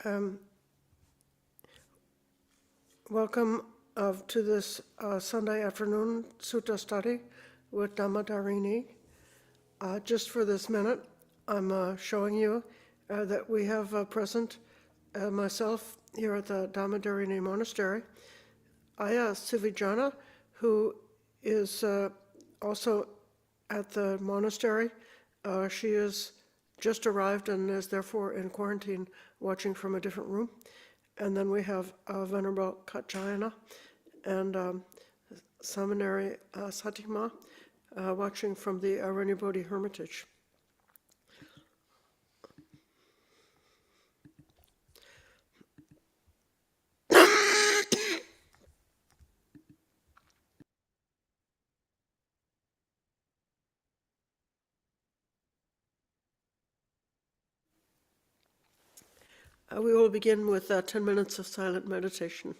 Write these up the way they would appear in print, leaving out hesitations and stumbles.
Um, Welcome to this Sunday afternoon Sutta study with Dhammadharini. Just for this minute, I'm showing you that we have present myself here at the Dhammadharini Monastery, Aya Sivijana, who is also at the monastery. She is just arrived and is therefore in quarantine, watching from a different room. And then we have Venerable Katyayana and Seminary Satima watching from the Aranyabodhi Hermitage. We will begin with 10 minutes of silent meditation.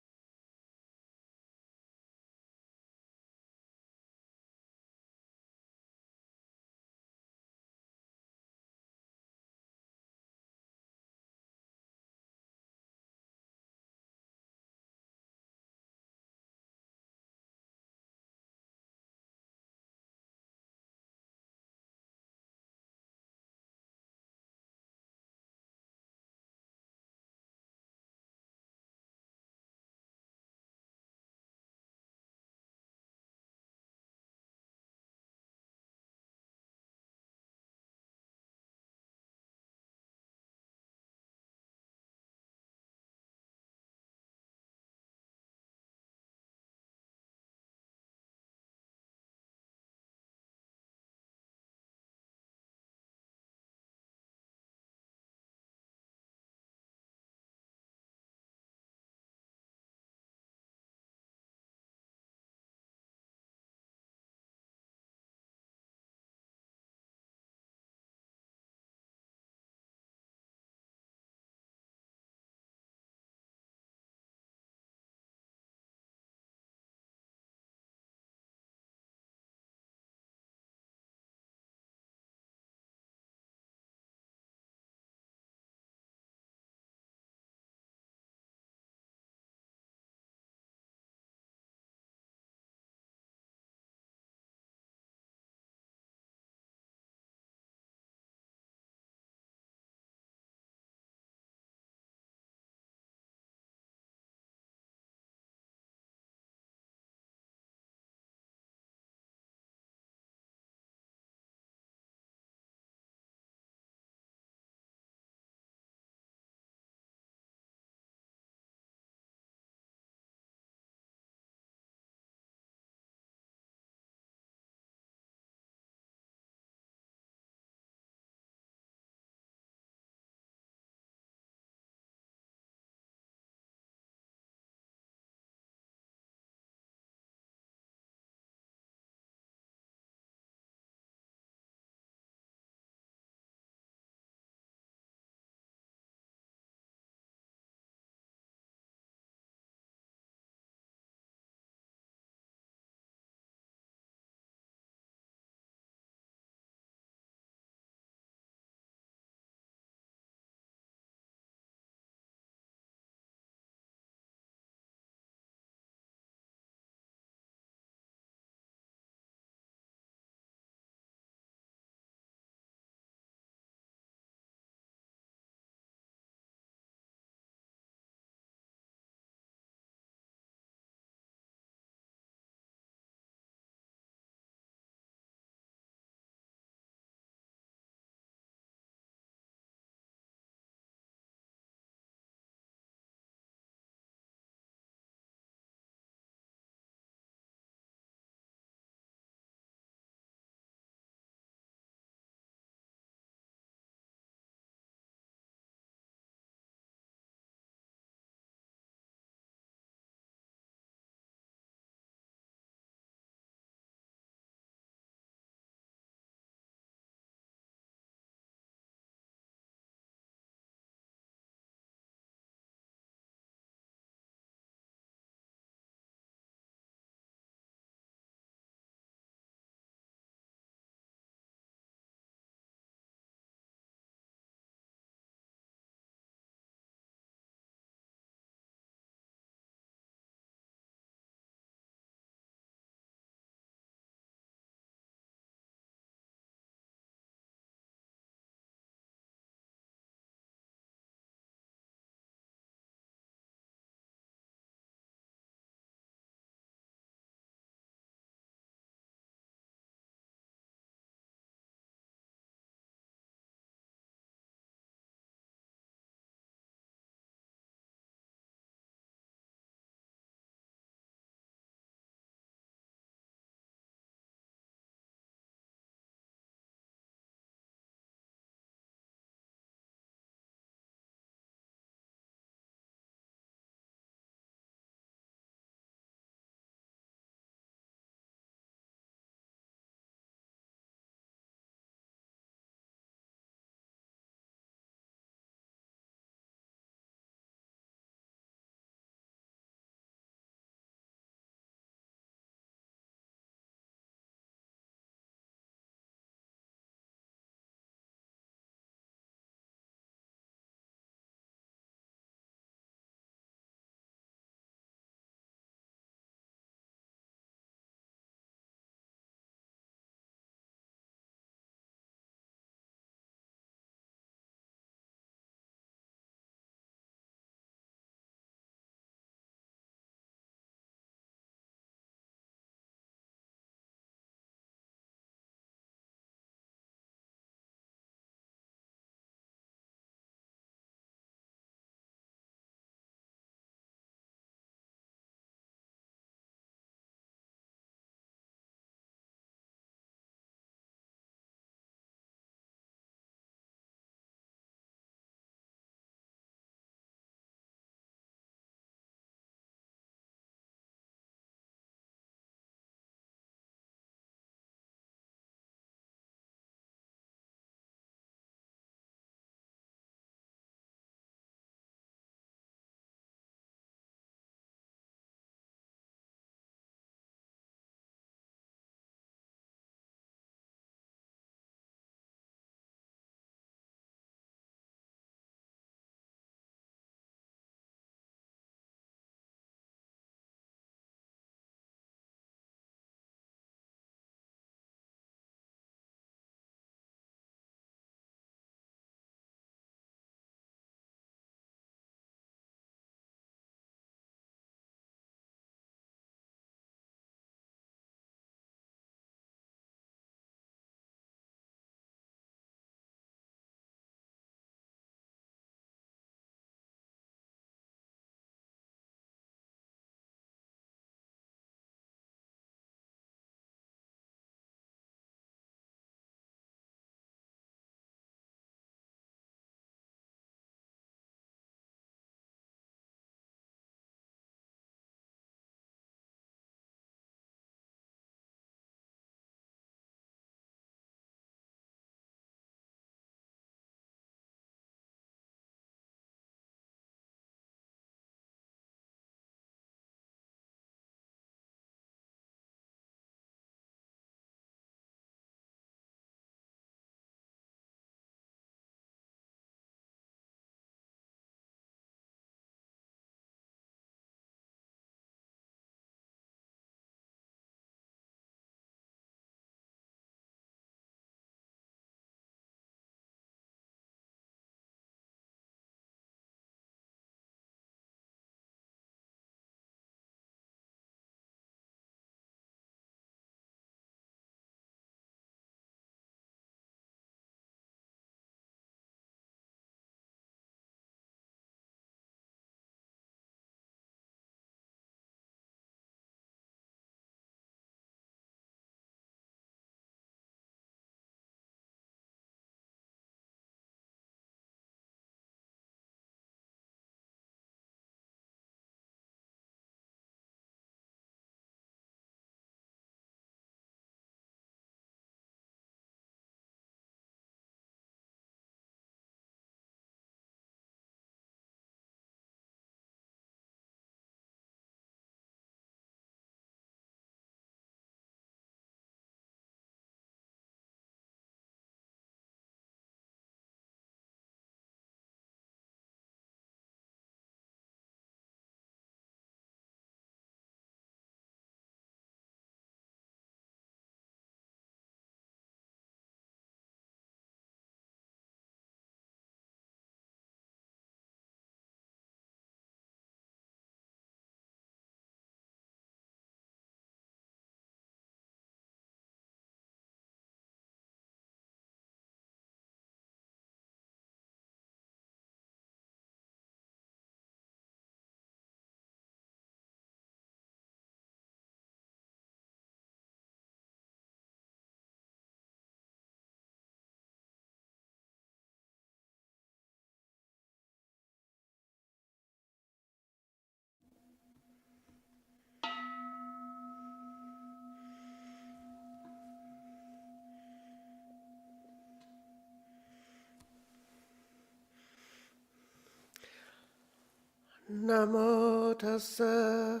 Namo tassa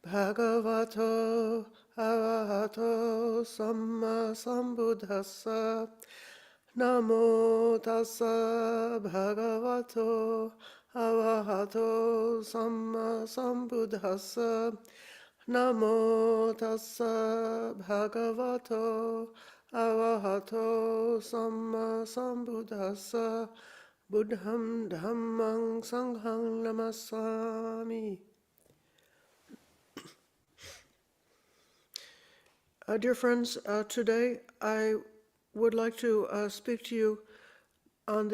bhagavato arahato samma sambuddhassa. Namo tassa bhagavato arahato samma sambuddhassa. Namo tassa bhagavato arahato samma sambuddhassa. Buddham dhammang sanghang namassami. Dear friends, today I would like to speak to you on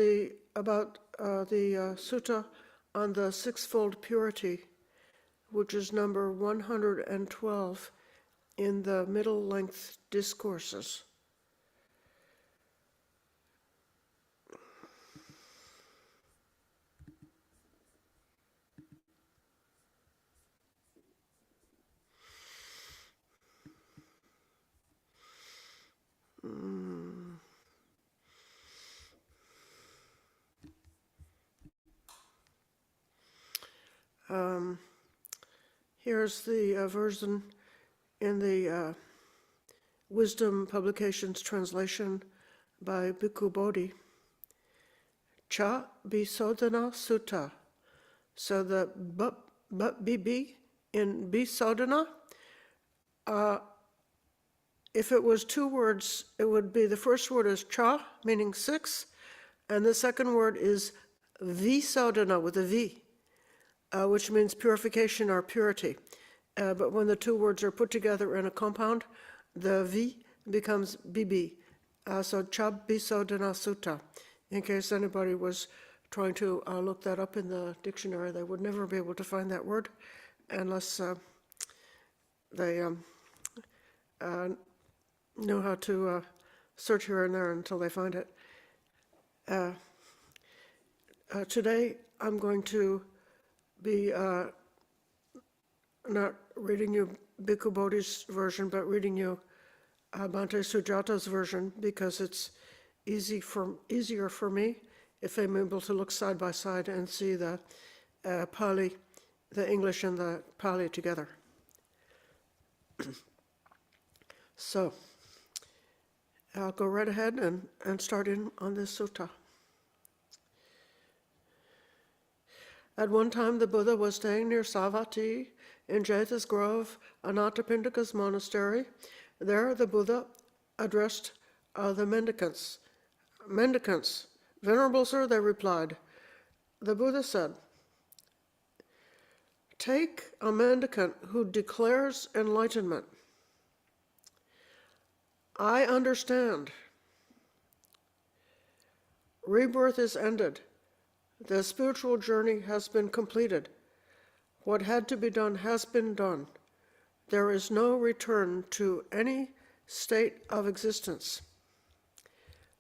about the sutta on the sixfold purity, which is number 112 in the middle length discourses. Here's the version in the Wisdom Publications translation by Bhikkhu Bodhi. Chabbisodhana Sutta. So the BB in Bisodhana, if it was two words, it would be the first word is cha, meaning six, and the second word is Visodhana with a V, which means purification or purity. But when the two words are put together in a compound, the V becomes BB. So Chabbisodhana Sutta. In case anybody was trying to look that up in the dictionary, they would never be able to find that word unless they know how to search here and there until they find it. Today I'm going to be not reading you Bhikkhu Bodhi's version, but reading you Bhante Sujata's version, because it's easier for me if I'm able to look side by side and see the Pali, the English and the Pali together. So I'll go right ahead and start in on this sutta. At one time, the Buddha was staying near Savatthi in Jeta's Grove, Anathapindika's monastery. There, the Buddha addressed the mendicants. Mendicants, Venerable Sir, they replied. The Buddha said, take a mendicant who declares enlightenment. I understand. Rebirth is ended. The spiritual journey has been completed. What had to be done has been done. There is no return to any state of existence.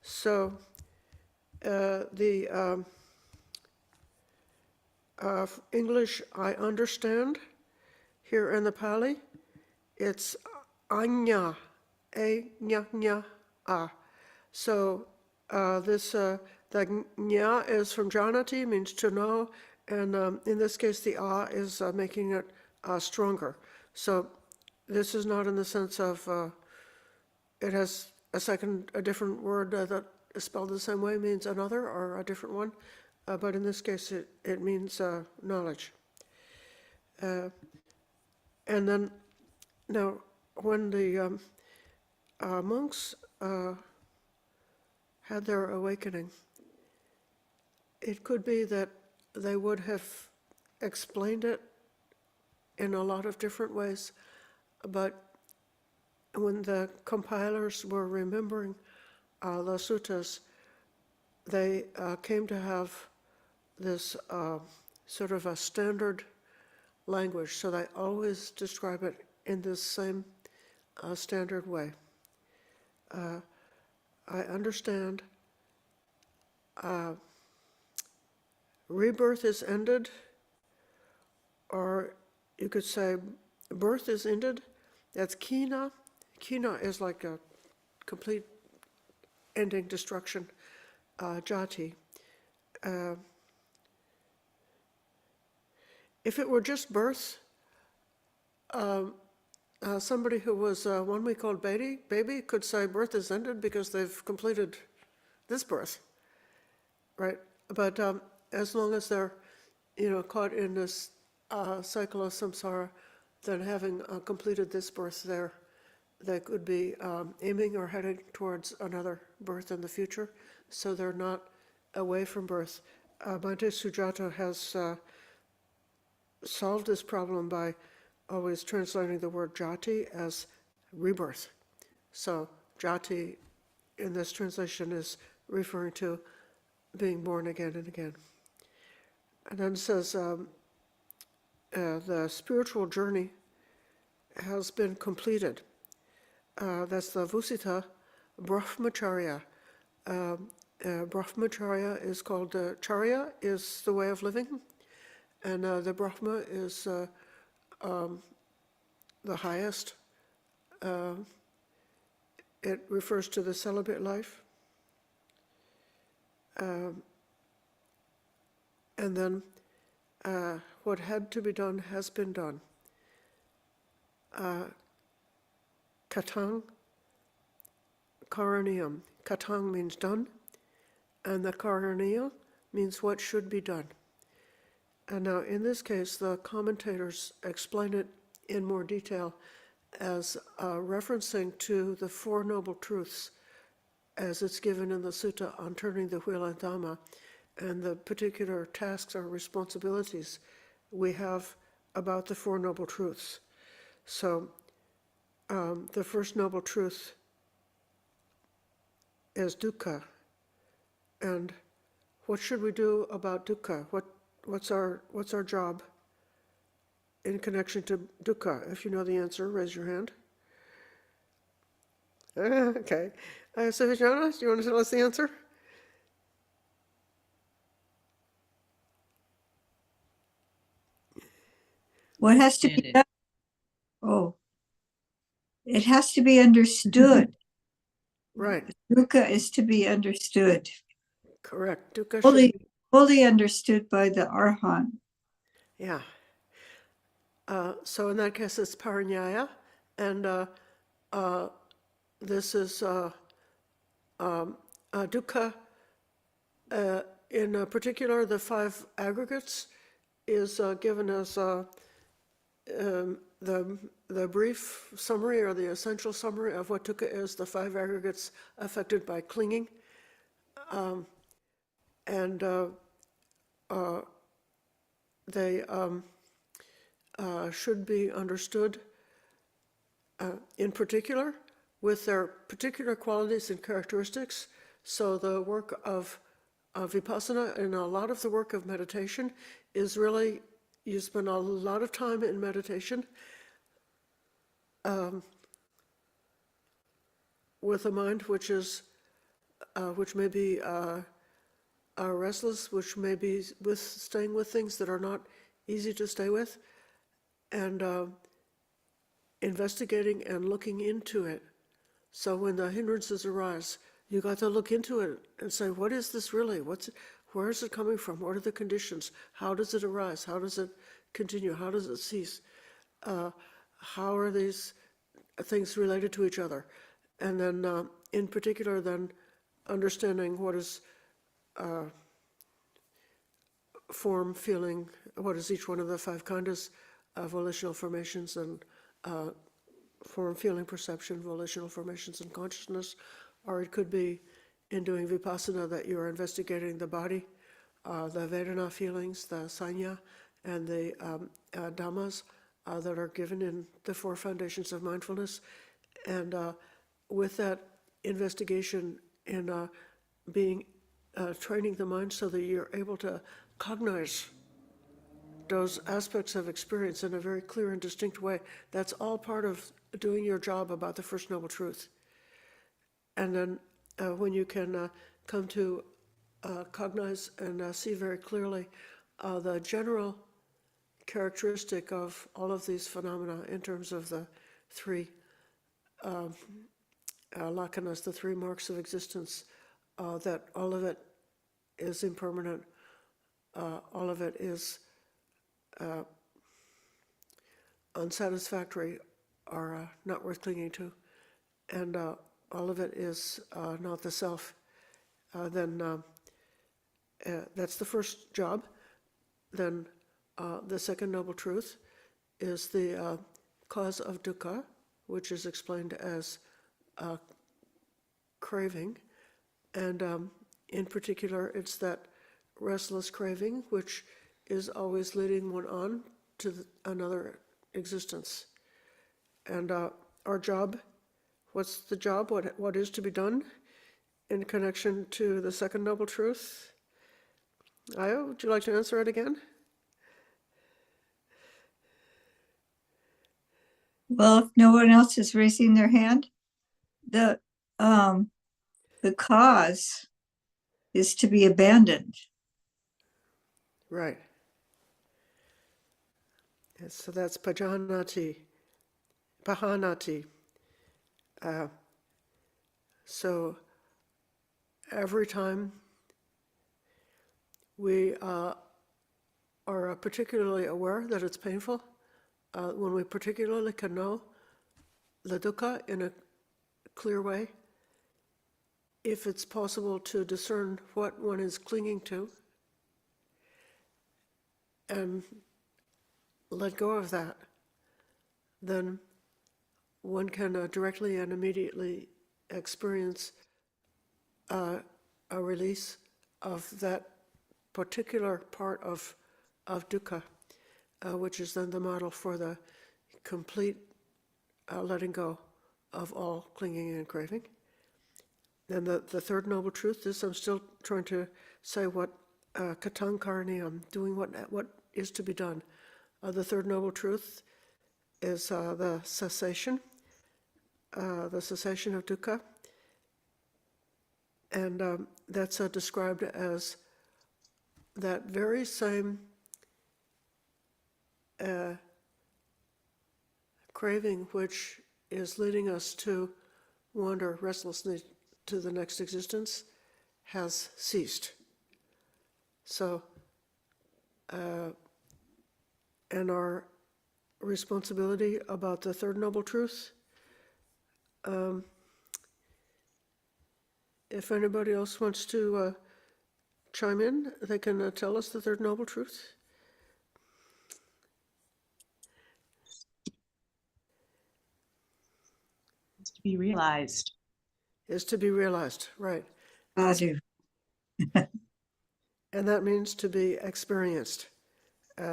So the English, I understand. Here in the Pali, it's anya, nya, a. So the nya is from janati, means to know, and in this case the a is making it stronger. So this is not in the sense of it has a different word that is spelled the same way, means another or a different one, but in this case it means knowledge. And then now when the monks had their awakening, it could be that they would have explained it in a lot of different ways, but when the compilers were remembering the suttas, they came to have this sort of a standard language, so they always describe it in this same standard way. I understand. Rebirth is ended, or you could say birth is ended. That's kina. Kina is like a complete ending, destruction, jati. If it were just birth, somebody who was 1 week old baby could say birth is ended because they've completed this birth, right? But as long as they're, caught in this cycle of samsara, then having completed this birth, they could be aiming or heading towards another birth in the future, so they're not away from birth. Bhante Sujata has solved this problem by always translating the word jati as rebirth. So jati in this translation is referring to being born again and again. And then it says the spiritual journey has been completed. That's the Vusita Brahmacharya. Brahmacharya is called, Charya is the way of living, and the Brahma is the highest. It refers to the celibate life. And then what had to be done has been done. Katang, karaniyam. Katang means done, and the karaniya means what should be done. And now in this case, the commentators explain it in more detail as referencing to the Four Noble Truths as it's given in the sutta on turning the wheel of Dhamma, and the particular tasks or responsibilities we have about the Four Noble Truths. So the first Noble Truth is dukkha. And what should we do about dukkha? What's our job in connection to dukkha? If you know the answer, raise your hand. Okay. Savijana, do you want to tell us the answer? What has to be done? Oh, it has to be understood. Right. Dukkha is to be understood. Correct. Dukkha should be, fully understood by the Arahant. yeah. So in that case, it's paranyaya, and this is dukkha. In particular, the five aggregates is given as the brief summary or the essential summary of what dukkha is, the five aggregates affected by clinging. They should be understood in particular with their particular qualities and characteristics. So the work of vipassana and a lot of the work of meditation is really, you spend a lot of time in meditation with a mind which may be restless, which may be staying with things that are not easy to stay with, and investigating and looking into it. So when the hindrances arise, you got to look into it and say, what is this really? Where is it coming from? What are the conditions? How does it arise? How does it continue? How does it cease? How are these things related to each other? And then, in particular, then understanding what is form, feeling, what is each one of the five khandhas, volitional formations, and form, feeling, perception, volitional formations, and consciousness. Or it could be in doing vipassana that you are investigating the body, the Vedana feelings, the sanya, and the dhammas that are given in the four foundations of mindfulness. And with that investigation in training the mind so that you're able to cognize those aspects of experience in a very clear and distinct way, that's all part of doing your job about the First Noble Truth. And then when you can come to cognize and see very clearly the general characteristic of all of these phenomena in terms of the three lakanas, the three marks of existence, that all of it is impermanent, all of it is unsatisfactory are not worth clinging to, and all of it is not the self, then that's the first job. Then the second noble truth is the cause of dukkha, which is explained as craving. And in particular, it's that restless craving which is always leading one on to another existence. And our job, what's the job? What is to be done in connection to the second noble truth? Io, would you like to answer it again? Well, if no one else is raising their hand, the cause is to be abandoned. Right. Yes, so that's pajanati, pahanati. So every time we are particularly aware that it's painful, when we particularly can know the dukkha in a clear way, if it's possible to discern what one is clinging to and let go of that, then one can directly and immediately experience a release of that particular part of dukkha, which is then the model for the complete letting go of all clinging and craving. Then the third noble truth is, I'm still trying to say what katang karani, I'm doing what is to be done. The third noble truth is the cessation of dukkha, and that's described as that very same craving which is leading us to wander restlessly to the next existence has ceased. So, and our responsibility about the third noble truth, if anybody else wants to chime in, they can tell us the third noble truth. It's to be realized. Is to be realized, right. Sadhu. And that means to be experienced.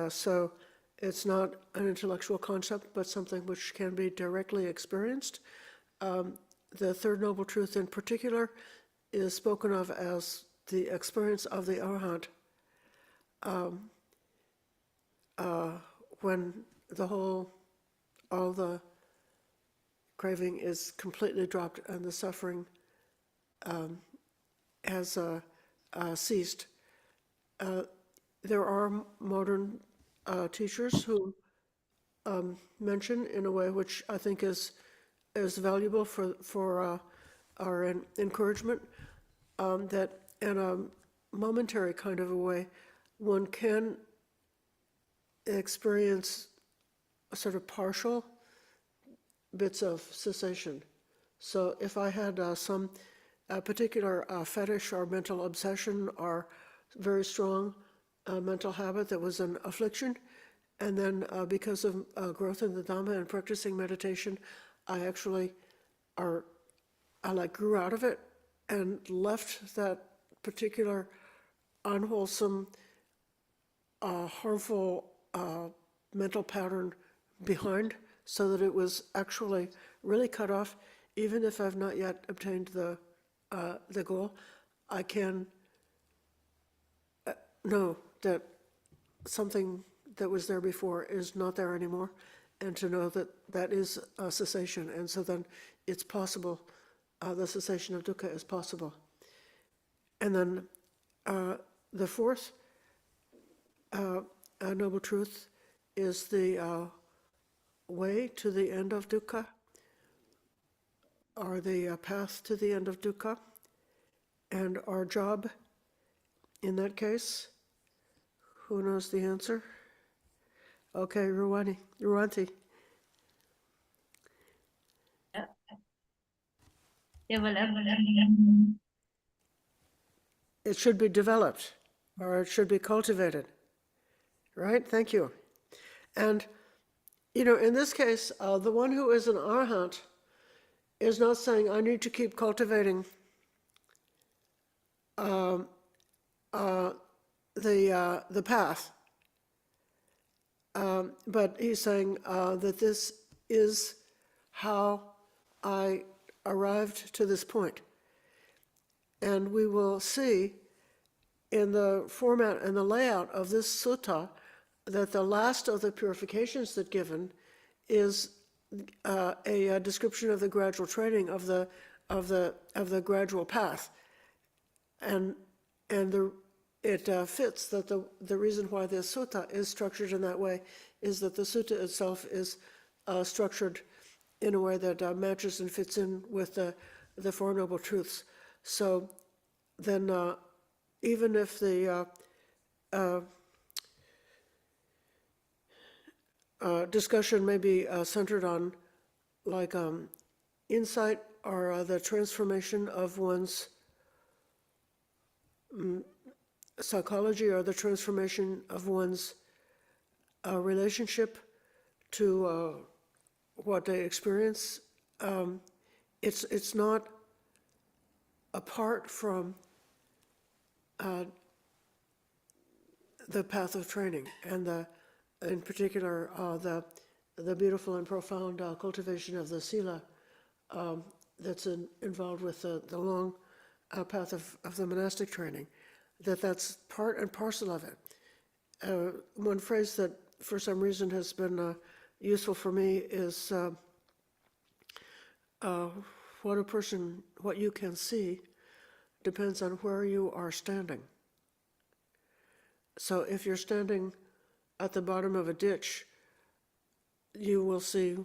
So it's not an intellectual concept, but something which can be directly experienced. The third noble truth in particular is spoken of as the experience of the Arahant, when all the craving is completely dropped and the suffering has ceased. There are modern teachers who mention in a way which I think is valuable for our encouragement, that in a momentary kind of a way, one can experience a sort of partial bits of cessation. So if I had some particular fetish or mental obsession or very strong mental habit that was an affliction, and then because of growth in the Dhamma and practicing meditation, I actually grew out of it and left that particular unwholesome, harmful mental pattern behind, so that it was actually really cut off. Even if I've not yet obtained the goal, I can know that something that was there before is not there anymore, and to know that that is a cessation. And so then it's possible, the cessation of dukkha is possible. And then the fourth noble truth is the way to the end of dukkha, or the path to the end of dukkha. And our job in that case, who knows the answer? Okay, Ruanti. Development. It should be developed, or it should be cultivated, right? Thank you. And, in this case, the one who is an arahant is not saying, I need to keep cultivating the path. But he's saying that this is how I arrived to this point. And we will see in the format and the layout of this sutta that the last of the purifications that given is a description of the gradual training of the gradual path, and it fits that the reason why this sutta is structured in that way is that the sutta itself is structured in a way that matches and fits in with the Four Noble Truths. So then, even if the discussion may be centered on like insight or the transformation of one's psychology or the transformation of one's relationship to what they experience, it's not apart from the path of training, and in particular the beautiful and profound cultivation of the sila that's involved with the long path of the monastic training, that's part and parcel of it. One phrase that for some reason has been useful for me is what you can see depends on where you are standing. So if you're standing at the bottom of a ditch, you will see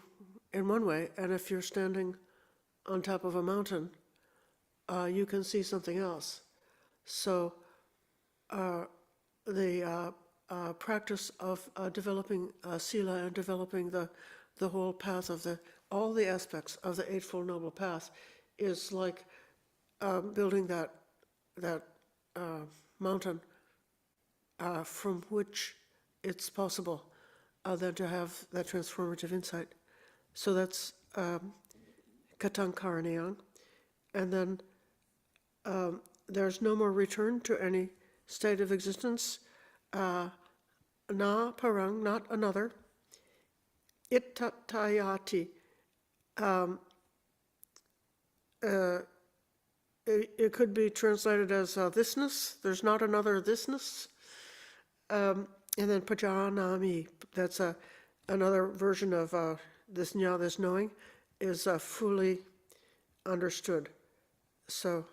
in one way, and if you're standing on top of a mountain, you can see something else. So the practice of developing sila and developing the whole path of all the aspects of the Eightfold Noble Path is like building that mountain from which it's possible then to have that transformative insight. So that's katang karanayang. And then there's no more return to any state of existence. Na parang, not another. Ittatayati. It could be translated as thisness. There's not another thisness. And then pajanami, that's another version of this jnana, this knowing, is fully understood. So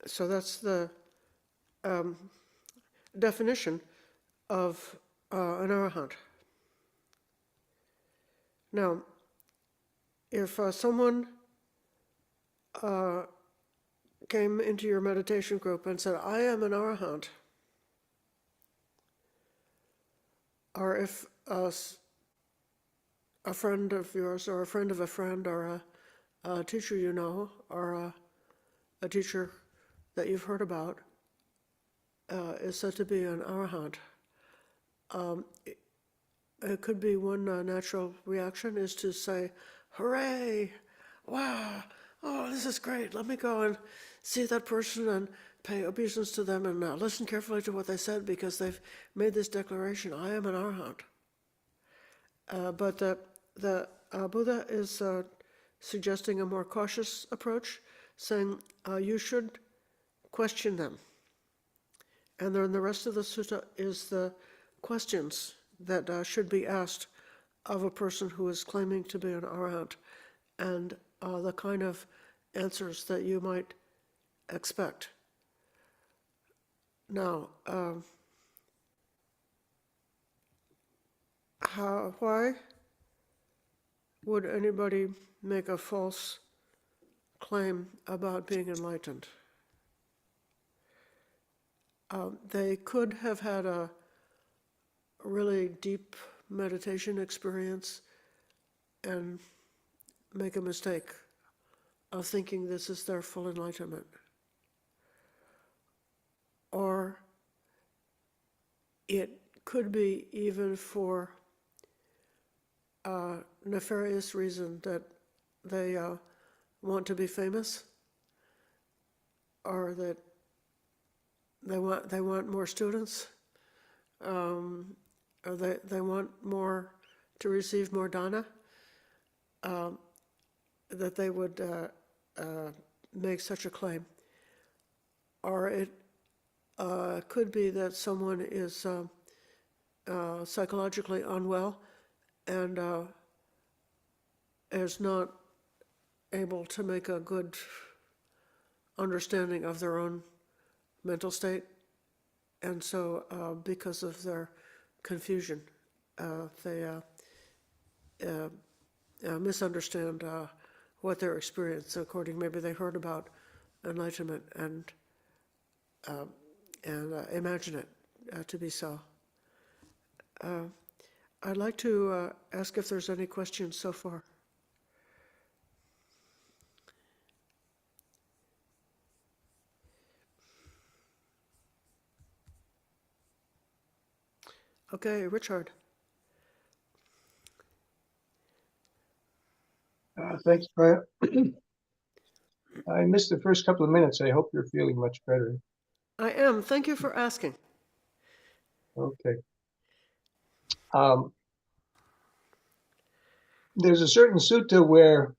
so that's the definition of an arahant. Now, if someone came into your meditation group and said, I am an arahant, or if a friend of yours or a friend of a friend or a teacher you know or a teacher that you've heard about is said to be an arahant, it could be one natural reaction is to say, hooray, wow, oh, this is great, let me go and see that person and pay obeisance to them and listen carefully to what they said because they've made this declaration, I am an arahant. But the Buddha is suggesting a more cautious approach, saying you should question them. And then the rest of the sutta is the questions that should be asked of a person who is claiming to be an arahant, and the kind of answers that you might expect. Now, why would anybody make a false claim about being enlightened? They could have had a really deep meditation experience and make a mistake of thinking this is their full enlightenment. Or it could be even for a nefarious reason that they want to be famous, or that they want more students, or they want more to receive more dana, that they would make such a claim. Or it could be that someone is psychologically unwell and is not able to make a good understanding of their own mental state. And so because of their confusion, they misunderstand what their experience, according, maybe they heard about enlightenment and imagine it to be so. I'd like to ask if there's any questions so far. Okay, Richard. Thanks, Brian. I missed the first couple of minutes. I hope you're feeling much better. I am. Thank you for asking. Okay. There's a certain sutta where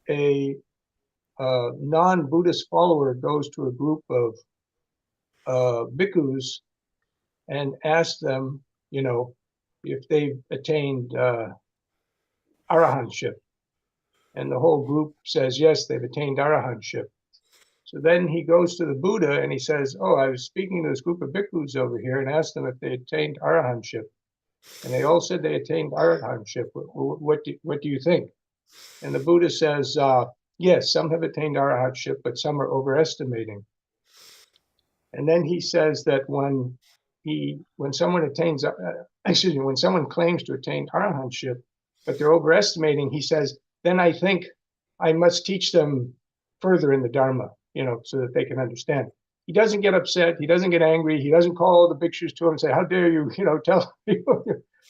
a non-Buddhist follower goes to a group of bhikkhus and asks them, if they've attained arahantship. And the whole group says, yes, they've attained arahantship. So then he goes to the Buddha and he says, oh, I was speaking to this group of bhikkhus over here and asked them if they attained arahantship. And they all said they attained arahantship. What do you think? And the Buddha says, yes, some have attained arahantship, but some are overestimating. And then he says that when someone claims to attain arahantship, but they're overestimating, he says, then I think I must teach them further in the Dharma, so that they can understand. He doesn't get upset. He doesn't get angry. He doesn't call all the bhikshus to him and say, how dare you, tell people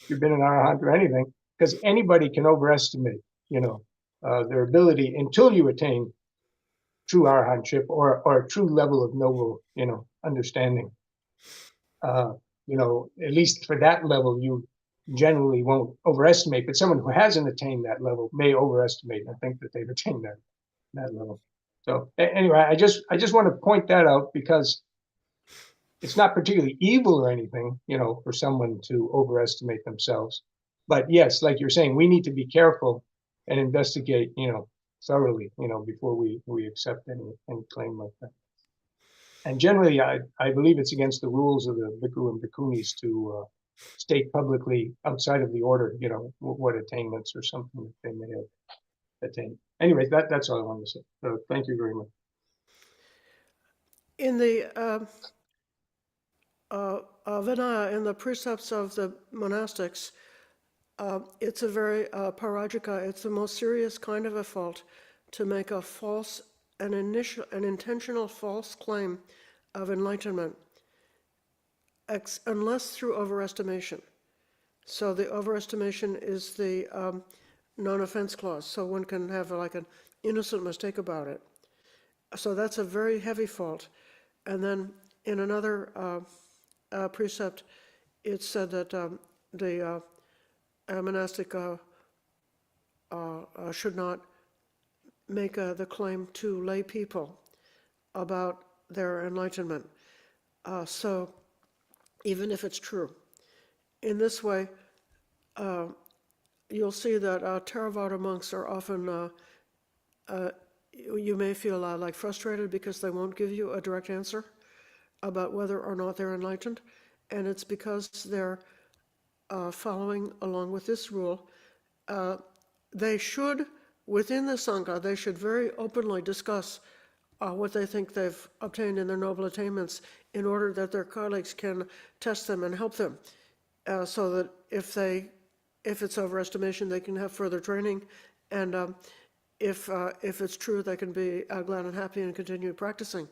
you've been an arahant or anything, because anybody can overestimate, their ability until you attain true arahantship or a true level of noble, understanding. At least for that level, you generally won't overestimate, but someone who hasn't attained that level may overestimate and think that they've attained that level. So anyway, I just want to point that out because it's not particularly evil or anything, for someone to overestimate themselves. But yes, like you're saying, we need to be careful and investigate, thoroughly, before we accept any claim like that. And generally, I believe it's against the rules of the bhikkhu and bhikkhunis to state publicly outside of the order, what attainments or something that they may have attained. Anyway, that's all I wanted to say. So thank you very much. In the Vinaya, in the precepts of the monastics, it's a very parajika, it's the most serious kind of a fault to make an intentional false claim of enlightenment, unless through overestimation. So the overestimation is the non-offense clause, so one can have like an innocent mistake about it. So that's a very heavy fault. And then in another precept, it said that the monastic should not make the claim to lay people about their enlightenment. So even if it's true. In this way, you'll see that Theravada monks are often, you may feel like frustrated because they won't give you a direct answer about whether or not they're enlightened. And it's because they're following along with this rule. They should, within the Sangha, they should very openly discuss what they think they've obtained in their noble attainments in order that their colleagues can test them and help them, so that if it's overestimation, they can have further training, and if it's true, they can be glad and happy and continue practicing.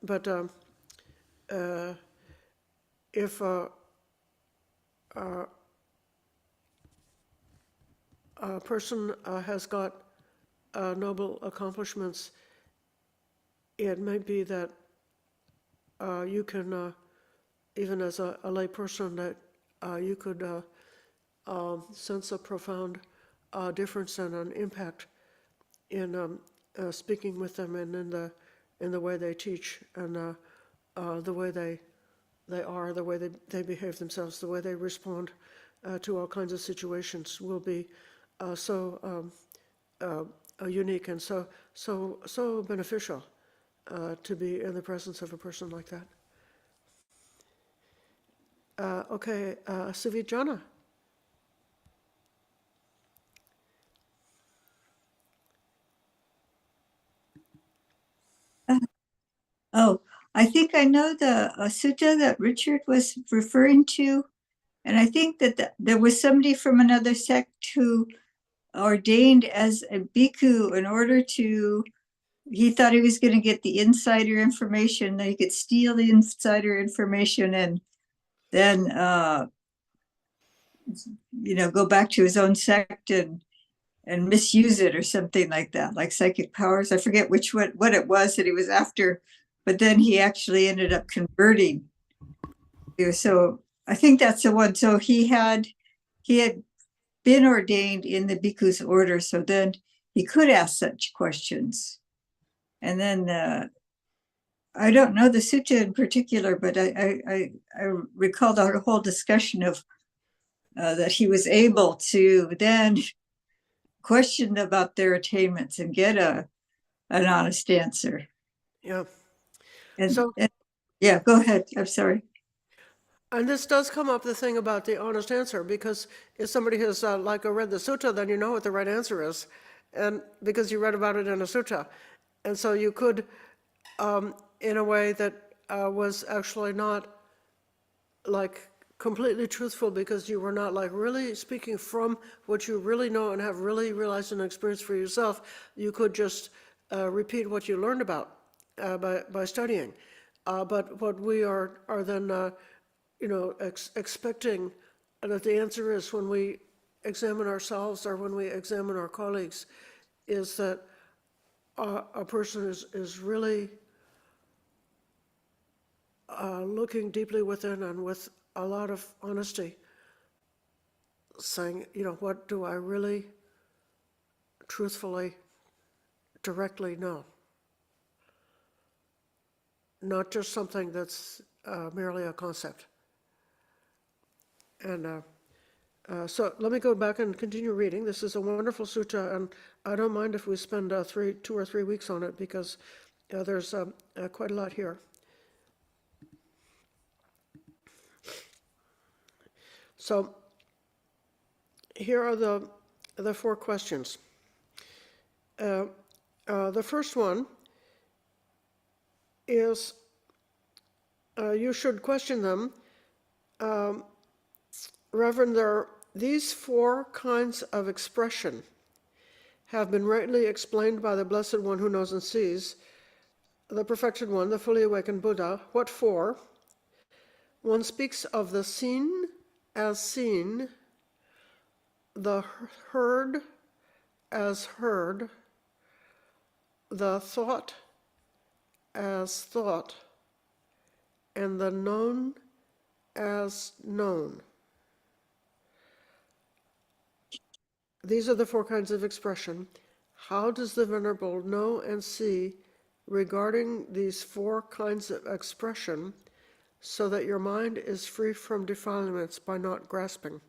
But if a person has got noble accomplishments, it may be that you can, even as a lay person, that you could sense a profound difference and an impact in speaking with them and in the way they teach and the way they are, the way they behave themselves, the way they respond to all kinds of situations will be so unique and so beneficial to be in the presence of a person like that. Okay, Sivijana. Oh, I think I know the sutta that Richard was referring to. And I think that there was somebody from another sect who ordained as a bhikkhu in order to, he thought he was going to get the insider information, that he could steal the insider information and then, go back to his own sect and misuse it or something like that, like psychic powers. I forget what it was that he was after, but then he actually ended up converting. So I think that's the one. So he had been ordained in the bhikkhu's order, so then he could ask such questions. And then I don't know the sutta in particular, but I recall the whole discussion of that he was able to then question about their attainments and get an honest answer. Yeah. And, So- yeah, go ahead. I'm sorry. And this does come up, the thing about the honest answer, because if somebody has read the sutta, then you know what the right answer is, and because you read about it in a sutta. And so you could, in a way that was actually not like completely truthful, because you were not like really speaking from what you really know and have really realized and experienced for yourself, you could just repeat what you learned about by studying. But what we are then expecting that the answer is, when we examine ourselves or when we examine our colleagues, is that a person is really looking deeply within and with a lot of honesty, saying, what do I really, truthfully, directly know? Not just something that's merely a concept. And so let me go back and continue reading. This is a wonderful sutta, and I don't mind if we spend 2 or 3 weeks on it, because there's quite a lot here. So here are the 4 questions. The first one is, you should question them. Reverend, these 4 kinds of expression have been rightly explained by the Blessed One who knows and sees, the perfected one, the fully awakened Buddha. What for? One speaks of the seen as seen, the heard as heard, the thought as thought, and the known as known. These are the 4 kinds of expression. How does the Venerable know and see regarding these 4 kinds of expression, so that your mind is free from defilements by not grasping?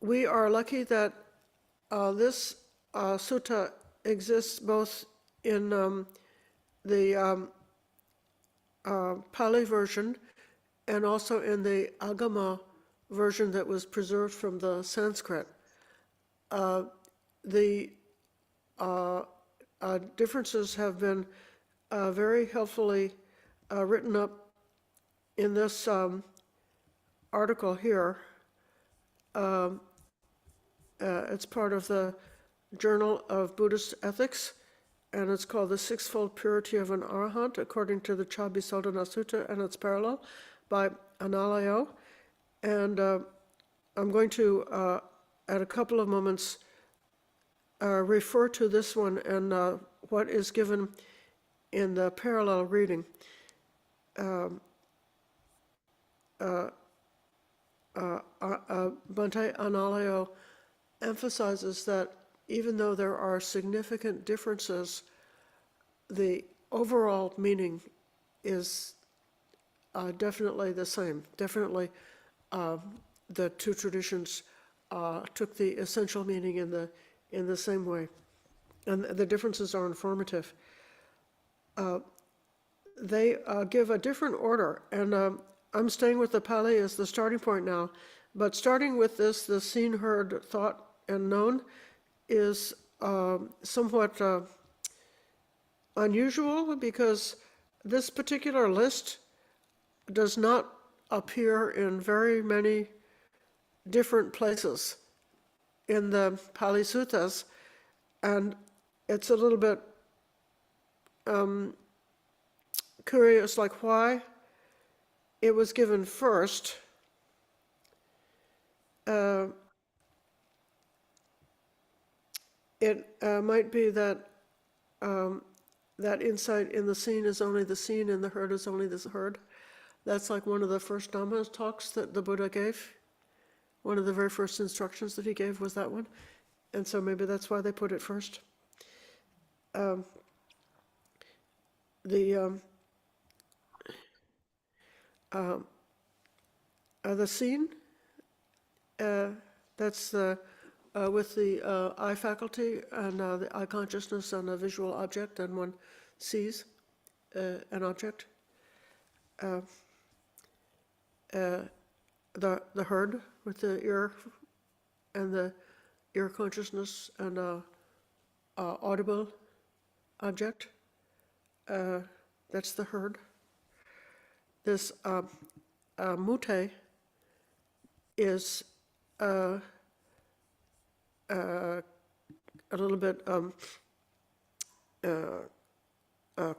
We are lucky that this sutta exists both in the Pali version and also in the Agama version that was preserved from the Sanskrit. The differences have been very helpfully written up in this article here. It's part of the Journal of Buddhist Ethics, and it's called The Sixfold Purity of an Arahant, according to the Chabbisodhana Sutta and its parallel, by Analayo. And I'm going to, at a couple of moments, refer to this one and what is given in the parallel reading. Bhante Analayo emphasizes that even though there are significant differences, the overall meaning is definitely the same. Definitely, the two traditions took the essential meaning in the same way, and the differences are informative. They give a different order, and I'm staying with the Pali as the starting point now. But starting with this, the seen, heard, thought, and known is somewhat unusual because this particular list does not appear in very many different places in the Pali Suttas, and it's a little bit curious, like why it was given first. It might be that that insight in the seen is only the seen and the heard is only the heard. That's like one of the first Dhamma talks that the Buddha gave. One of the very first instructions that he gave was that one. And so maybe that's why they put it first. The seen, that's the with the eye faculty and the eye consciousness on a visual object, and one sees an object. The heard with the ear and the ear consciousness and audible object. That's the heard. This mute is a little bit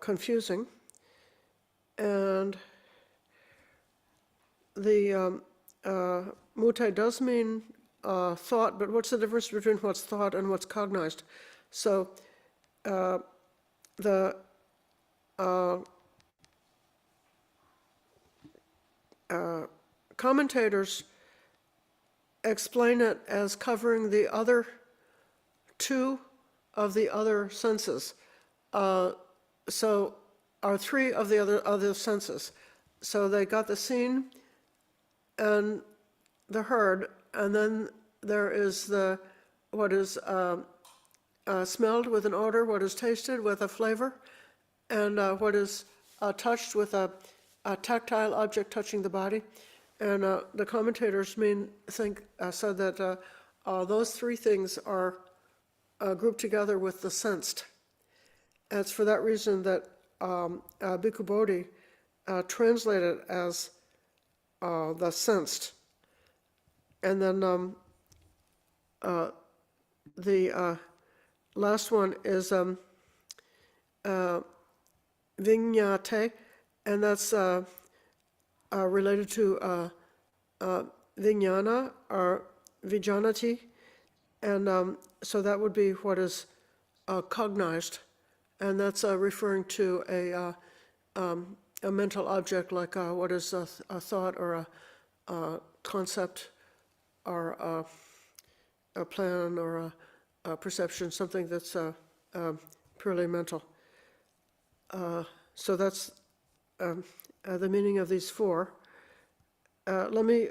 confusing, and the mute does mean thought, but what's the difference between what's thought and what's cognized? So the commentators explain it as covering the other two of the other senses. So, are three of the other senses. So they got the seen and the heard, and then there is the what is smelled with an odor, what is tasted with a flavor, and what is touched with a tactile object touching the body. And the commentators said that those three things are grouped together with the sensed. And it's for that reason that Bhikkhu Bodhi translated as the sensed. And then the last one is viññāte, and that's related to vijnana or vijanati, and so that would be what is cognized, and that's referring to a mental object, like what is a thought or a concept or a plan or a perception, something that's purely mental. So that's the meaning of these four. Let me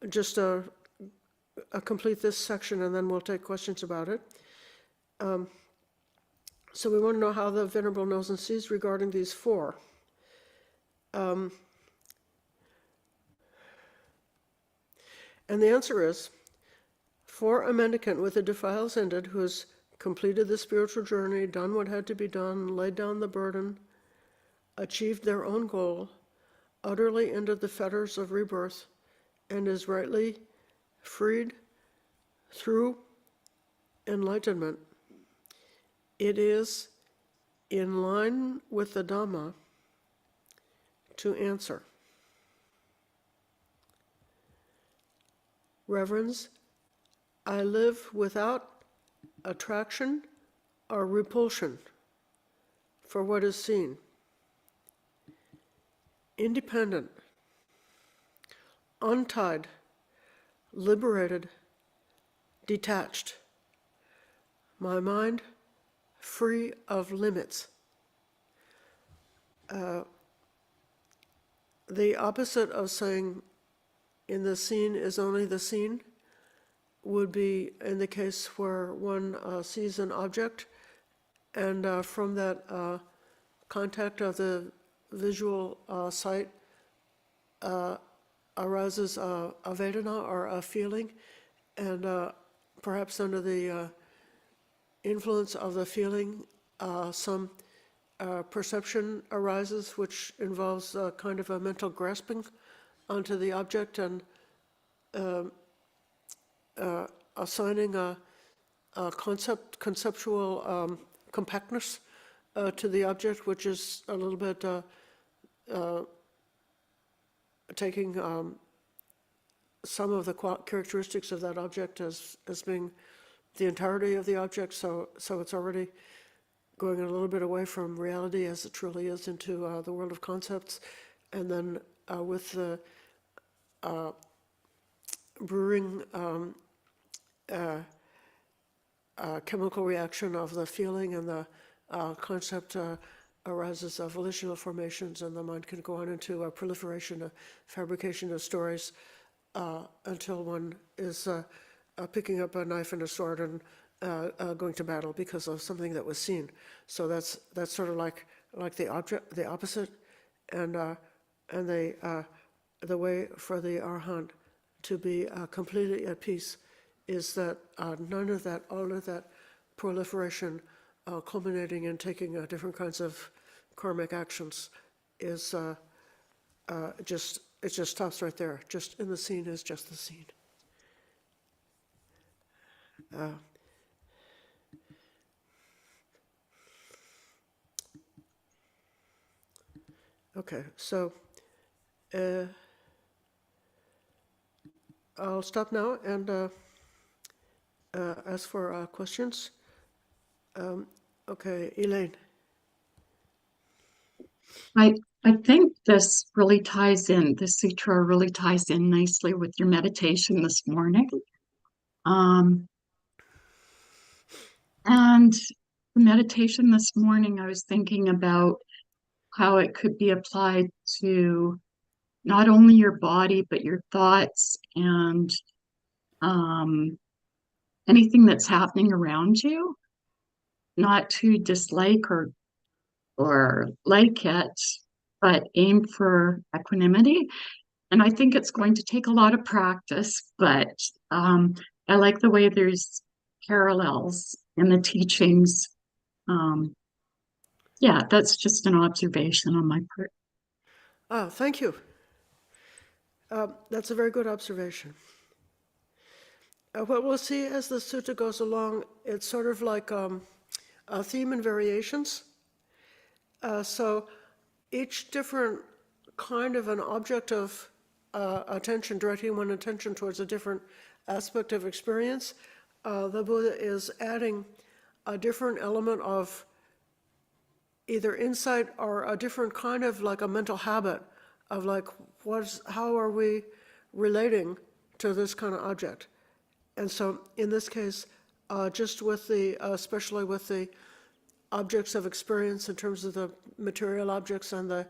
just complete this section, and then we'll take questions about it. So we want to know how the Venerable knows and sees regarding these four. And the answer is, for a mendicant with the defiles ended, who is completed the spiritual journey, done what had to be done, laid down the burden, achieved their own goal, utterly ended the fetters of rebirth, and is rightly freed through enlightenment. It is in line with the Dhamma to answer. Reverends, I live without attraction or repulsion for what is seen. Independent, untied, liberated, detached. My mind free of limits. The opposite of saying in the scene is only the scene would be in the case where one sees an object and from that contact of the visual sight arises a Vedana or a feeling, and perhaps under the influence of the feeling some perception arises which involves kind of a mental grasping onto the object and assigning a conceptual compactness to the object, which is a little bit taking some of the characteristics of that object as being the entirety of the object, so it's already going a little bit away from reality as it truly is into the world of concepts, and then with the brewing chemical reaction of the feeling and the concept arises of volitional formations, and the mind can go on into a proliferation, a fabrication of stories until one is picking up a knife and a sword and going to battle because of something that was seen. So that's sort of like the opposite, and the way for the Arahant to be completely at peace is that none of that, all of that proliferation culminating in taking different kinds of karmic actions is it just stops right there. Just in the scene is just the scene. Okay, so I'll stop now and ask for questions. Okay, Elaine. I think this really ties in, this sutra really ties in nicely with your meditation this morning. And the meditation this morning, I was thinking about how it could be applied to not only your body, but your thoughts and anything that's happening around you, not to dislike or like it, but aim for equanimity. And I think it's going to take a lot of practice, but I like the way there's parallels in the teachings. Yeah, that's just an observation on my part. Thank you. That's a very good observation. What we'll see as the sutta goes along, it's sort of like a theme and variations. So each different kind of an object of attention, directing one's attention towards a different aspect of experience, the Buddha is adding a different element of either insight or a different kind of like a mental habit of like how are we relating to this kind of object. And so in this case, just with especially with the objects of experience in terms of the material objects and the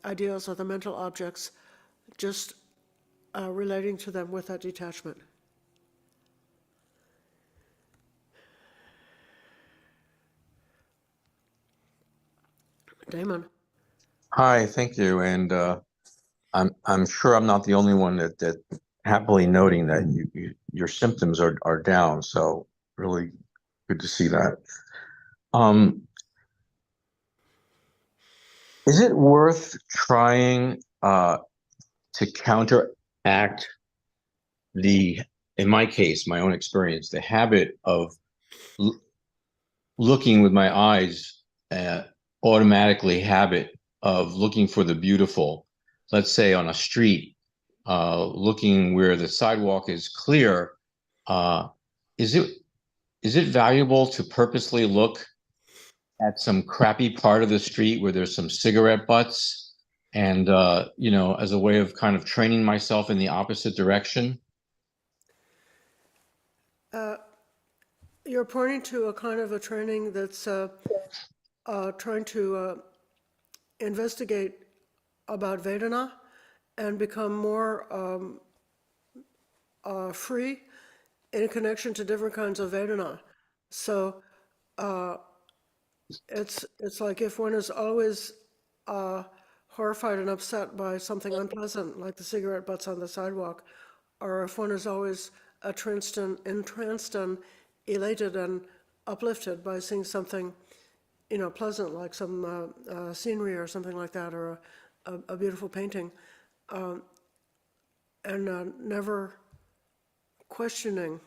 ideas of the mental objects, just relating to them with that detachment. Damon. Hi, thank you. And I'm sure I'm not the only one that happily noting that your symptoms are down. So really Good to see that. Is it worth trying to counteract in my case, my own experience, the habit of looking with my eyes, automatically habit of looking for the beautiful, let's say on a street, looking where the sidewalk is clear, is it valuable to purposely look at some crappy part of the street where there's some cigarette butts and, as a way of kind of training myself in the opposite direction? You're pointing to a kind of a training that's trying to investigate about Vedana and become more free in connection to different kinds of Vedana. So it's like if one is always horrified and upset by something unpleasant, like the cigarette butts on the sidewalk, or if one is always entranced and elated and uplifted by seeing something, pleasant, like some scenery or something like that, or a beautiful painting, and never questioning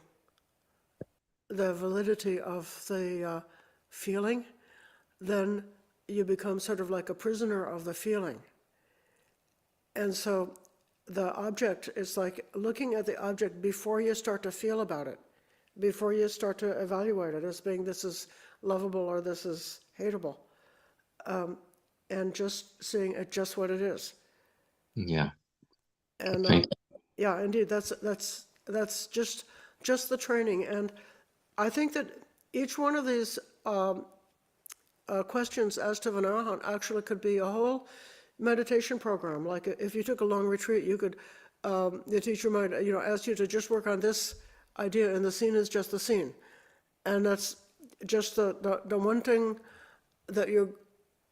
the validity of the feeling, then you become sort of like a prisoner of the feeling. And so the object is like looking at the object before you start to feel about it, before you start to evaluate it as being this is lovable or this is hateable, and just seeing it just what it is. Yeah. And yeah, indeed, that's just the training. And I think that each one of these questions as to an Arahant actually could be a whole meditation program. Like if you took a long retreat, you could, the teacher might, ask you to just work on this idea, and the scene is just the scene. And that's just the one thing that you're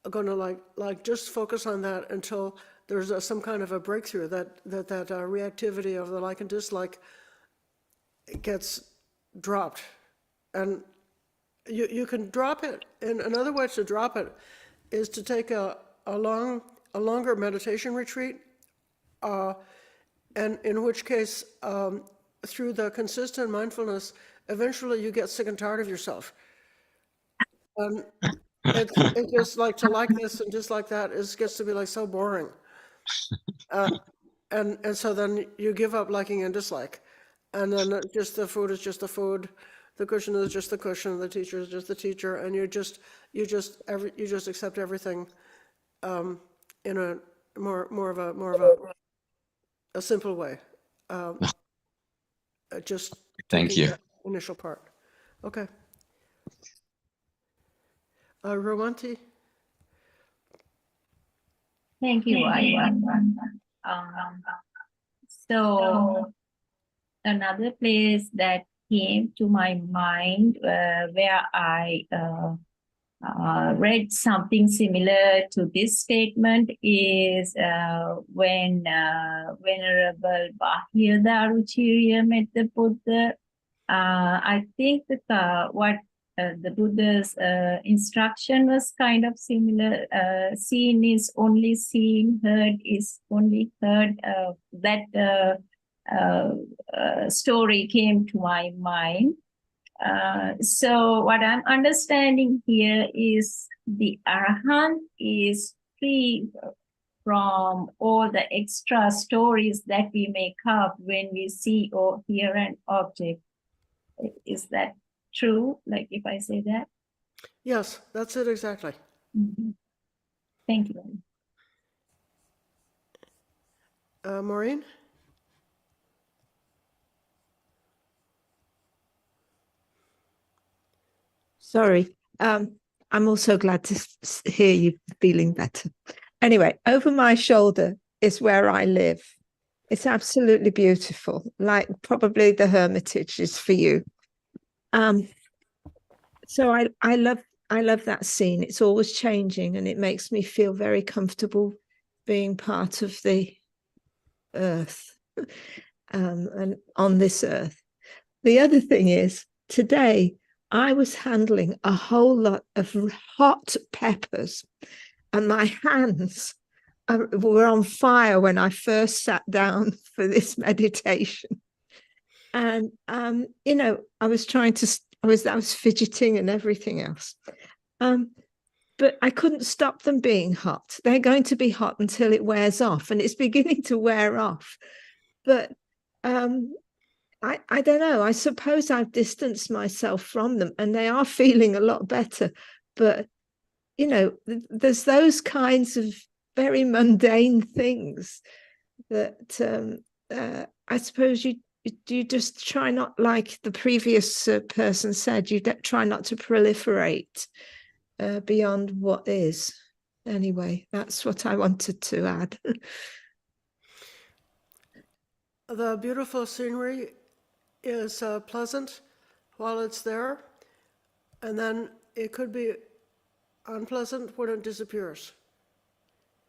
going to like just focus on that until there's some kind of a breakthrough, that reactivity of the like and dislike gets dropped. And you can drop it. And another way to drop it is to take a longer meditation retreat, and in which case, through the consistent mindfulness, eventually you get sick and tired of yourself. It's just like to like this and dislike that gets to be like so boring. And so then you give up liking and dislike. And then just the food is just the food, the cushion is just the cushion, the teacher is just the teacher, and you just accept everything in a more of a simple way. Just Thank taking you. that initial part. Okay. Rawanti? Thank you, Ivan. So another place that came to my mind where I read something similar to this statement is when Venerable Bahyadaruchirya met the Buddha. I think that what the Buddha's instruction was kind of similar. Seen is only seen, heard is only heard. That story came to my mind. So what I'm understanding here is the Arahant is free from all the extra stories that we make up when we see or hear an object. Is that true? Like if I say that? Yes, that's it exactly. Mm-hmm. Thank you. Maureen? Sorry. I'm also glad to hear you feeling better. Anyway, over my shoulder is where I live. It's absolutely beautiful, like probably the Hermitage is for you. So I love that scene. It's always changing, and it makes me feel very comfortable being part of the earth, and on this earth. The other thing is, today I was handling a whole lot of hot peppers, and my hands were on fire when I first sat down for this meditation. And you know, I was I was fidgeting and everything else. But I couldn't stop them being hot. They're going to be hot until it wears off, and it's beginning to wear off. But I don't know. I suppose I've distanced myself from them, and they are feeling a lot better. But you know, there's those kinds of very mundane things that I suppose you just try not, like the previous person said, you try not to proliferate beyond what is. Anyway, that's what I wanted to add. The beautiful scenery is pleasant while it's there, and then it could be unpleasant when it disappears.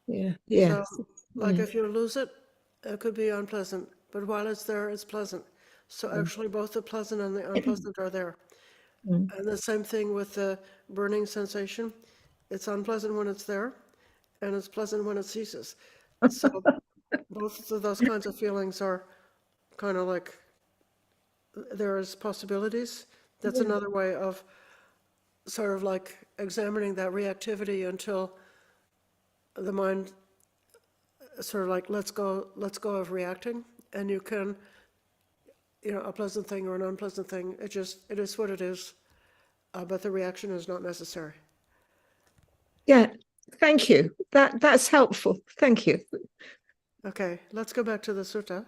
Yeah. So, like if you lose it, it could be unpleasant, but while it's there, it's pleasant. So actually both the pleasant and the unpleasant are there. And the same thing with the burning sensation. It's unpleasant when it's there, and it's pleasant when it ceases. So both of those kinds of feelings are kind of like, there is possibilities. That's another way of sort of like examining that reactivity until the mind sort of like lets go of reacting, and you can, you know, a pleasant thing or an unpleasant thing, it is what it is, but the reaction is not necessary. Yeah, thank you. That's helpful. Thank you. Okay, let's go back to the sutta.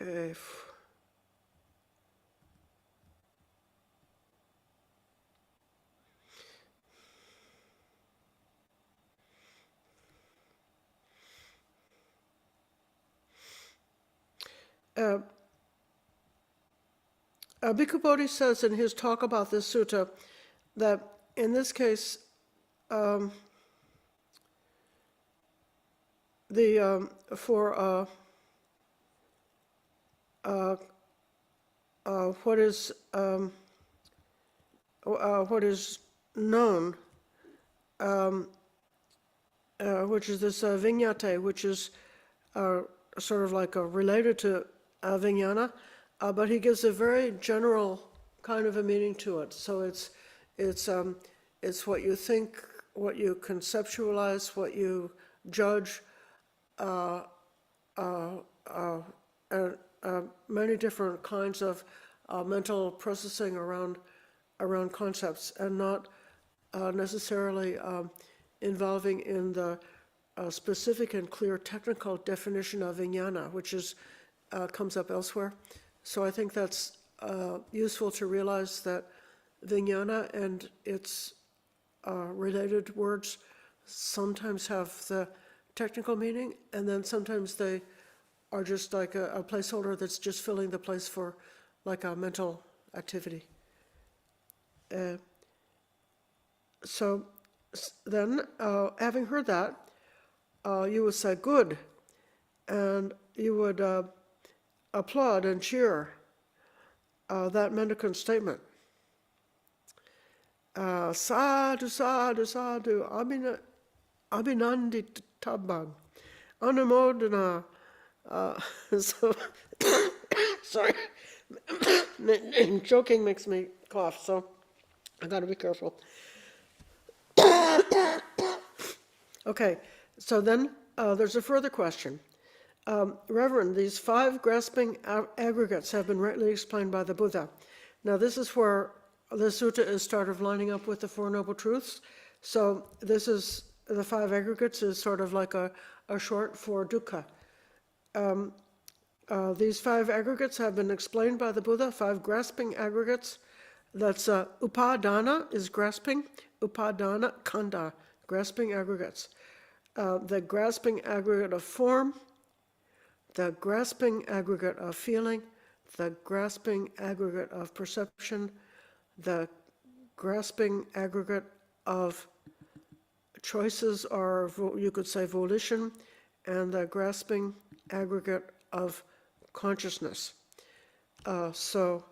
Okay. Bhikkhu Bodhi says in his talk about this sutta that in this case, what is known, which is this viññāte, which is sort of like related to vijnana, but he gives a very general kind of a meaning to it. So it's what you think, what you conceptualize, what you judge, many different kinds of mental processing around concepts, and not necessarily involving in the specific and clear technical definition of vijnana, which comes up elsewhere. So I think that's useful to realize that vijnana and its related words sometimes have the technical meaning, and then sometimes they are just like a placeholder that's just filling the place for like a mental activity. So then, having heard that, you would say, good, and you would applaud and cheer that mendicant statement. Sadhu, sadhu, sadhu, abhinandi tabang, anumodana. So, sorry, joking makes me cough, so I gotta be careful. Okay, so then there's a further question. Reverend, these 5 grasping aggregates have been rightly explained by the Buddha. Now this is where the sutta is sort of lining up with the Four Noble Truths. So this is, the 5 aggregates is sort of like a short for dukkha. These 5 aggregates have been explained by the Buddha, 5 grasping aggregates. That's upadana is grasping, upadana khandha, grasping aggregates. The grasping aggregate of form, the grasping aggregate of feeling, the grasping aggregate of perception, the grasping aggregate of choices, or you could say volition, and the grasping aggregate of consciousness. So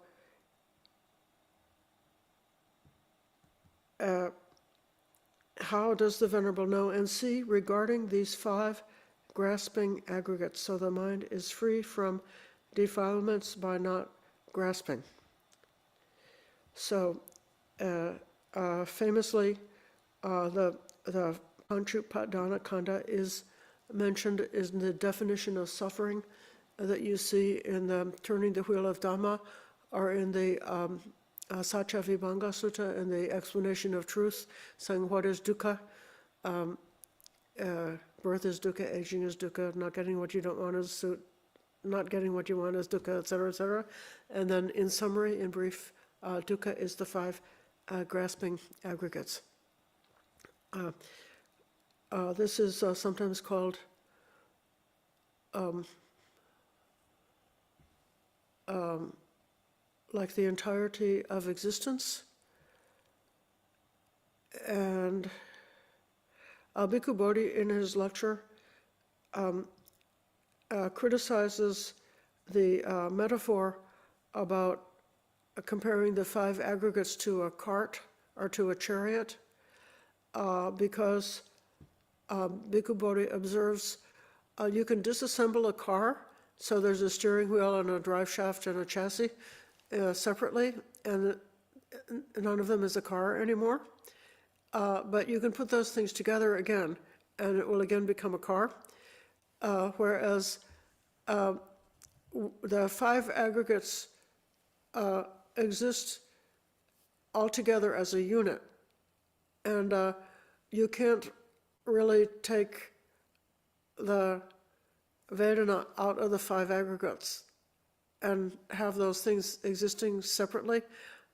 how does the Venerable know and see regarding these 5 grasping aggregates? So the mind is free from defilements by not grasping. So famously, the Panchupadana Kanda is mentioned in the definition of suffering that you see in the Turning the Wheel of Dhamma, or in the Satya Vibhanga Sutta, in the explanation of truth, saying what is dukkha. Birth is dukkha, aging is dukkha, not getting what you don't want is not getting what you want is dukkha, etc., etc. And then in summary, in brief, dukkha is the 5 grasping aggregates. This is sometimes called like the entirety of existence. And Bhikkhu Bodhi, in his lecture, criticizes the metaphor about comparing the 5 aggregates to a cart or to a chariot, because Bhikkhu Bodhi observes you can disassemble a car, so there's a steering wheel and a drive shaft and a chassis separately, and none of them is a car anymore. But you can put those things together again, and it will again become a car. Whereas the 5 aggregates exist altogether as a unit, and you can't really take the Vedana out of the 5 aggregates and have those things existing separately,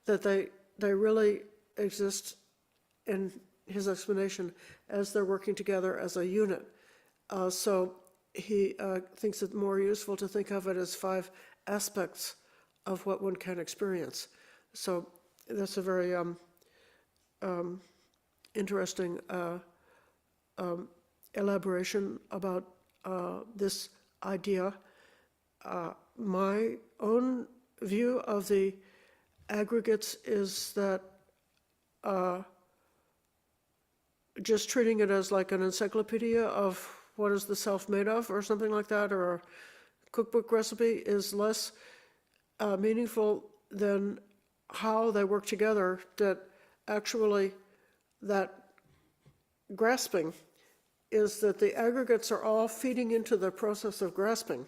that they really exist, in his explanation, as they're working together as a unit. So he thinks it more useful to think of it as 5 aspects of what one can experience. So that's a very interesting elaboration about this idea. My own view of the aggregates is that just treating it as like an encyclopedia of what is the self made of, or something like that, or a cookbook recipe, is less meaningful than how they work together, that actually that grasping is that the aggregates are all feeding into the process of grasping,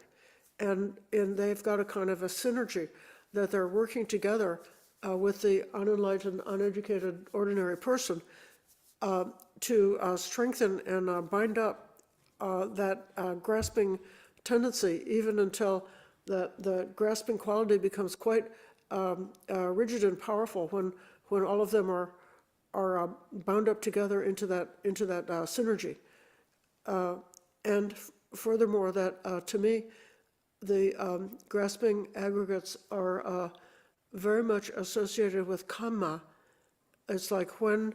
and they've got a kind of a synergy, that they're working together with the unenlightened, uneducated, ordinary person to strengthen and bind up that grasping tendency, even until the grasping quality becomes quite rigid and powerful when all of them are bound up together into that synergy. And furthermore, that to me, the grasping aggregates are very much associated with kamma. It's like when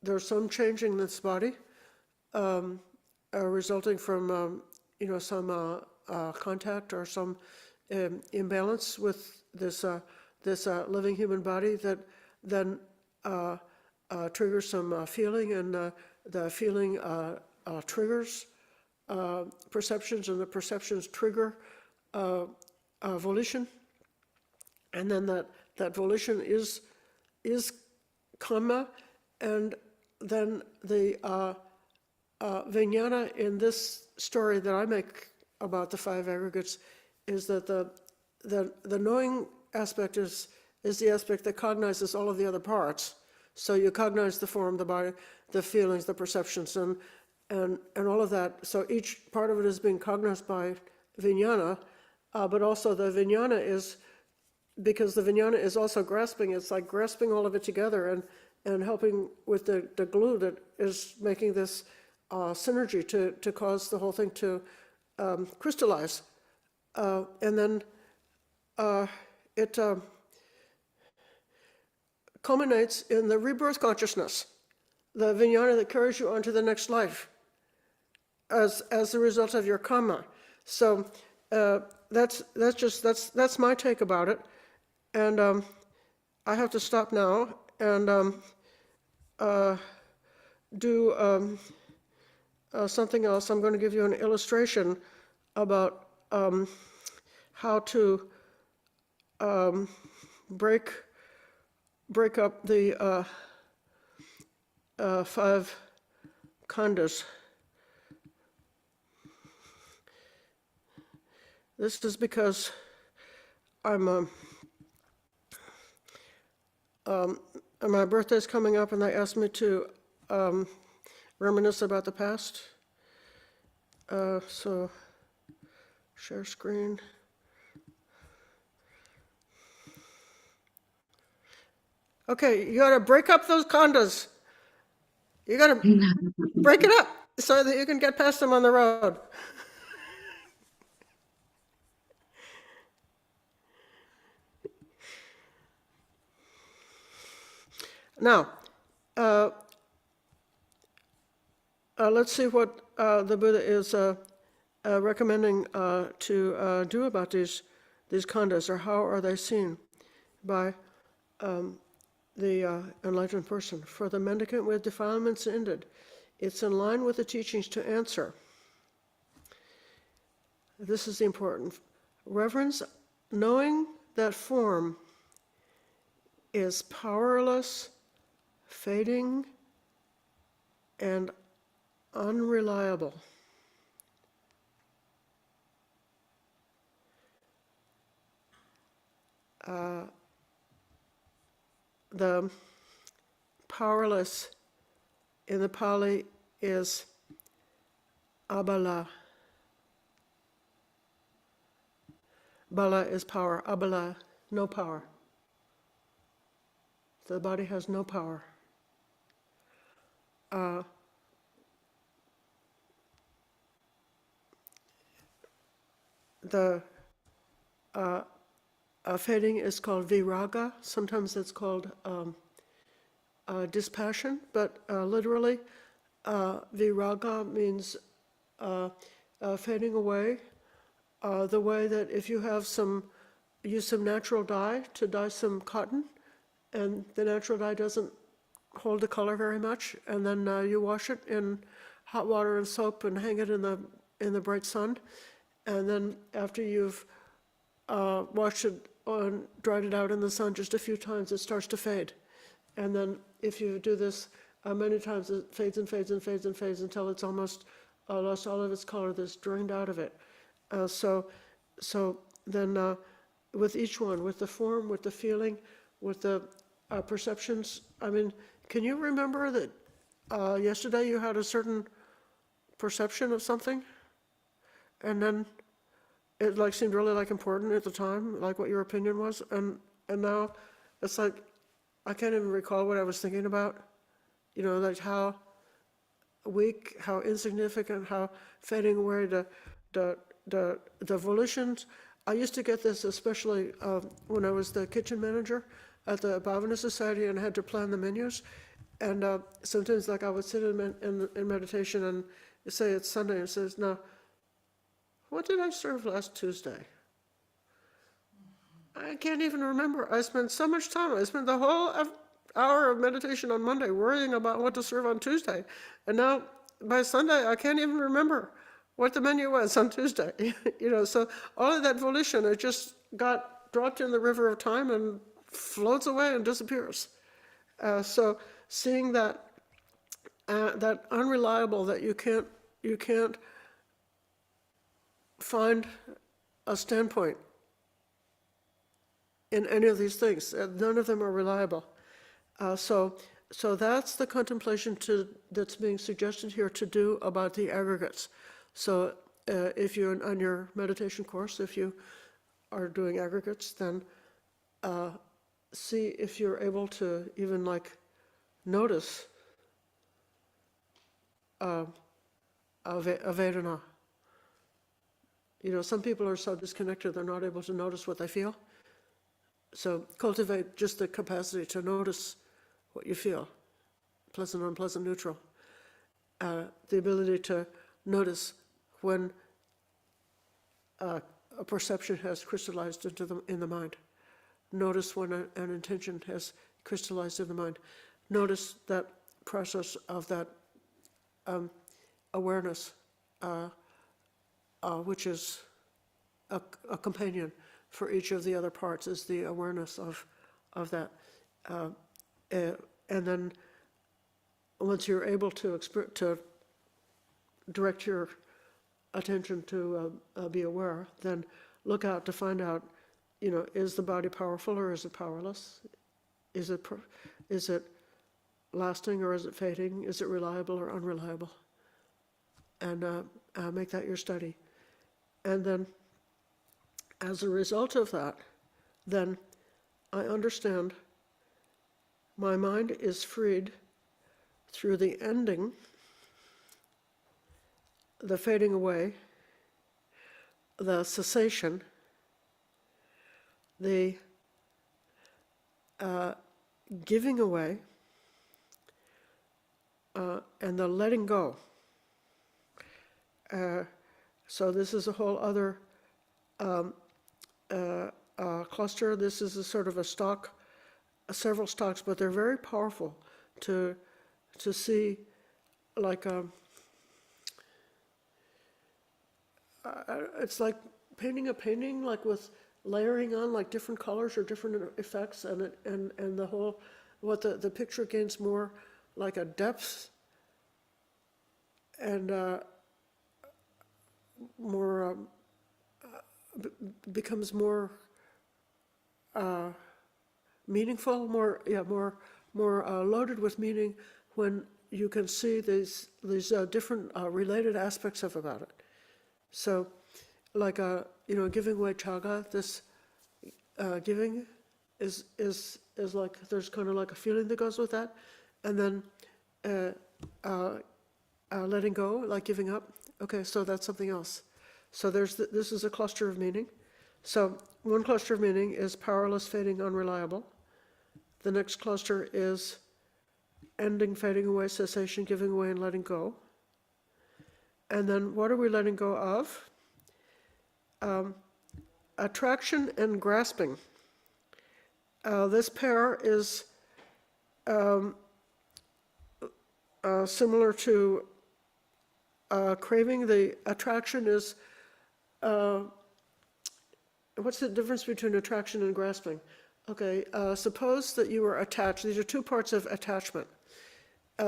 there's some changing in this body, resulting from some contact or some imbalance with this living human body, that then triggers some feeling, and the feeling triggers perceptions, and the perceptions trigger volition, and then that volition is kamma, and then the vijnana in this story that I make about the 5 aggregates is that the knowing aspect is the aspect that cognizes all of the other parts. So you cognize the form, the body, the feelings, the perceptions, and all of that. So each part of it is being cognized by vijnana, but also the vijnana is, because the vijnana is also grasping, it's like grasping all of it together and helping with the glue that is making this synergy to cause the whole thing to crystallize. And then culminates in the rebirth consciousness, the vijnana that carries you on to the next life as the result of your karma. So that's my take about it. And I have to stop now and do something else. I'm going to give you an illustration about how to break up the 5 khandhas. This is because I'm my birthday's coming up, and they asked me to reminisce about the past. So, share screen. Okay, you gotta break up those khandhas. You gotta break it up so that you can get past them on the road. Now, let's see what the Buddha is recommending to do about these khandhas, or how are they seen by the enlightened person. For the mendicant with defilements ended, it's in line with the teachings to answer. This is important. Reverence, knowing that form is powerless, fading, and unreliable. The powerless in the Pali is abala. Bala is power, abala, no power. The body has no power. The fading is called viraga. Sometimes it's called dispassion, but literally viraga means fading away. The way that if you have use some natural dye to dye some cotton, and the natural dye doesn't hold the color very much, and then you wash it in hot water and soap and hang it in the bright sun, and then after you've washed it and dried it out in the sun just a few times, it starts to fade. And then if you do this many times, it fades and fades and fades and fades until it's almost lost all of its color that's drained out of it. So then with each one, with the form, with the feeling, with the perceptions, I mean, can you remember that yesterday you had a certain perception of something, and then it like seemed really like important at the time, like what your opinion was, and now it's like I can't even recall what I was thinking about. You know, like how weak, how insignificant, how fading away the volitions. I used to get this especially when I was the kitchen manager at the Bhavana Society and had to plan the menus. And sometimes, like, I would sit in meditation and say it's Sunday, and it says, "Now, what did I serve last Tuesday? I can't even remember. I spent so much time. I spent the whole hour of meditation on Monday worrying about what to serve on Tuesday. And now, by Sunday, I can't even remember what the menu was on Tuesday." You know, so all of that volition, it just got dropped in the river of time and floats away and disappears. So seeing that unreliable, that you can't find a standpoint in any of these things. None of them are reliable. So that's the contemplation that's being suggested here to do about the aggregates. So if you're on your meditation course, if you are doing aggregates, then see if you're able to even like notice a Vedana. You know, some people are so disconnected they're not able to notice what they feel. So cultivate just the capacity to notice what you feel, pleasant, unpleasant, neutral. The ability to notice when a perception has crystallized in the mind. Notice when an intention has crystallized in the mind. Notice that process of that awareness, which is a companion for each of the other parts, is the awareness of that. And then once you're able to direct your attention to be aware, then look out to find out, is the body powerful or is it powerless? Is it lasting or is it fading? Is it reliable or unreliable? And make that your study. And then, as a result of that, then I understand my mind is freed through the ending, the fading away, the cessation, the giving away, and the letting go. So this is a whole other cluster. This is a sort of a stock, several stocks, but they're very powerful to see, like it's like painting a painting, like with layering on like different colors or different effects, and the whole, what the picture gains more like a depth and more becomes more meaningful, more loaded with meaning when you can see these different related aspects about it. So, like giving away chaga, this giving is like, there's kind of like a feeling that goes with that, and then letting go, like giving up. Okay, so that's something else. So this is a cluster of meaning. So one cluster of meaning is powerless, fading, unreliable. The next cluster is ending, fading away, cessation, giving away, and letting go. And then what are we letting go of? Attraction and grasping. This pair is similar to craving. The attraction is, what's the difference between attraction and grasping? Okay, suppose that you were attached. These are two parts of attachment.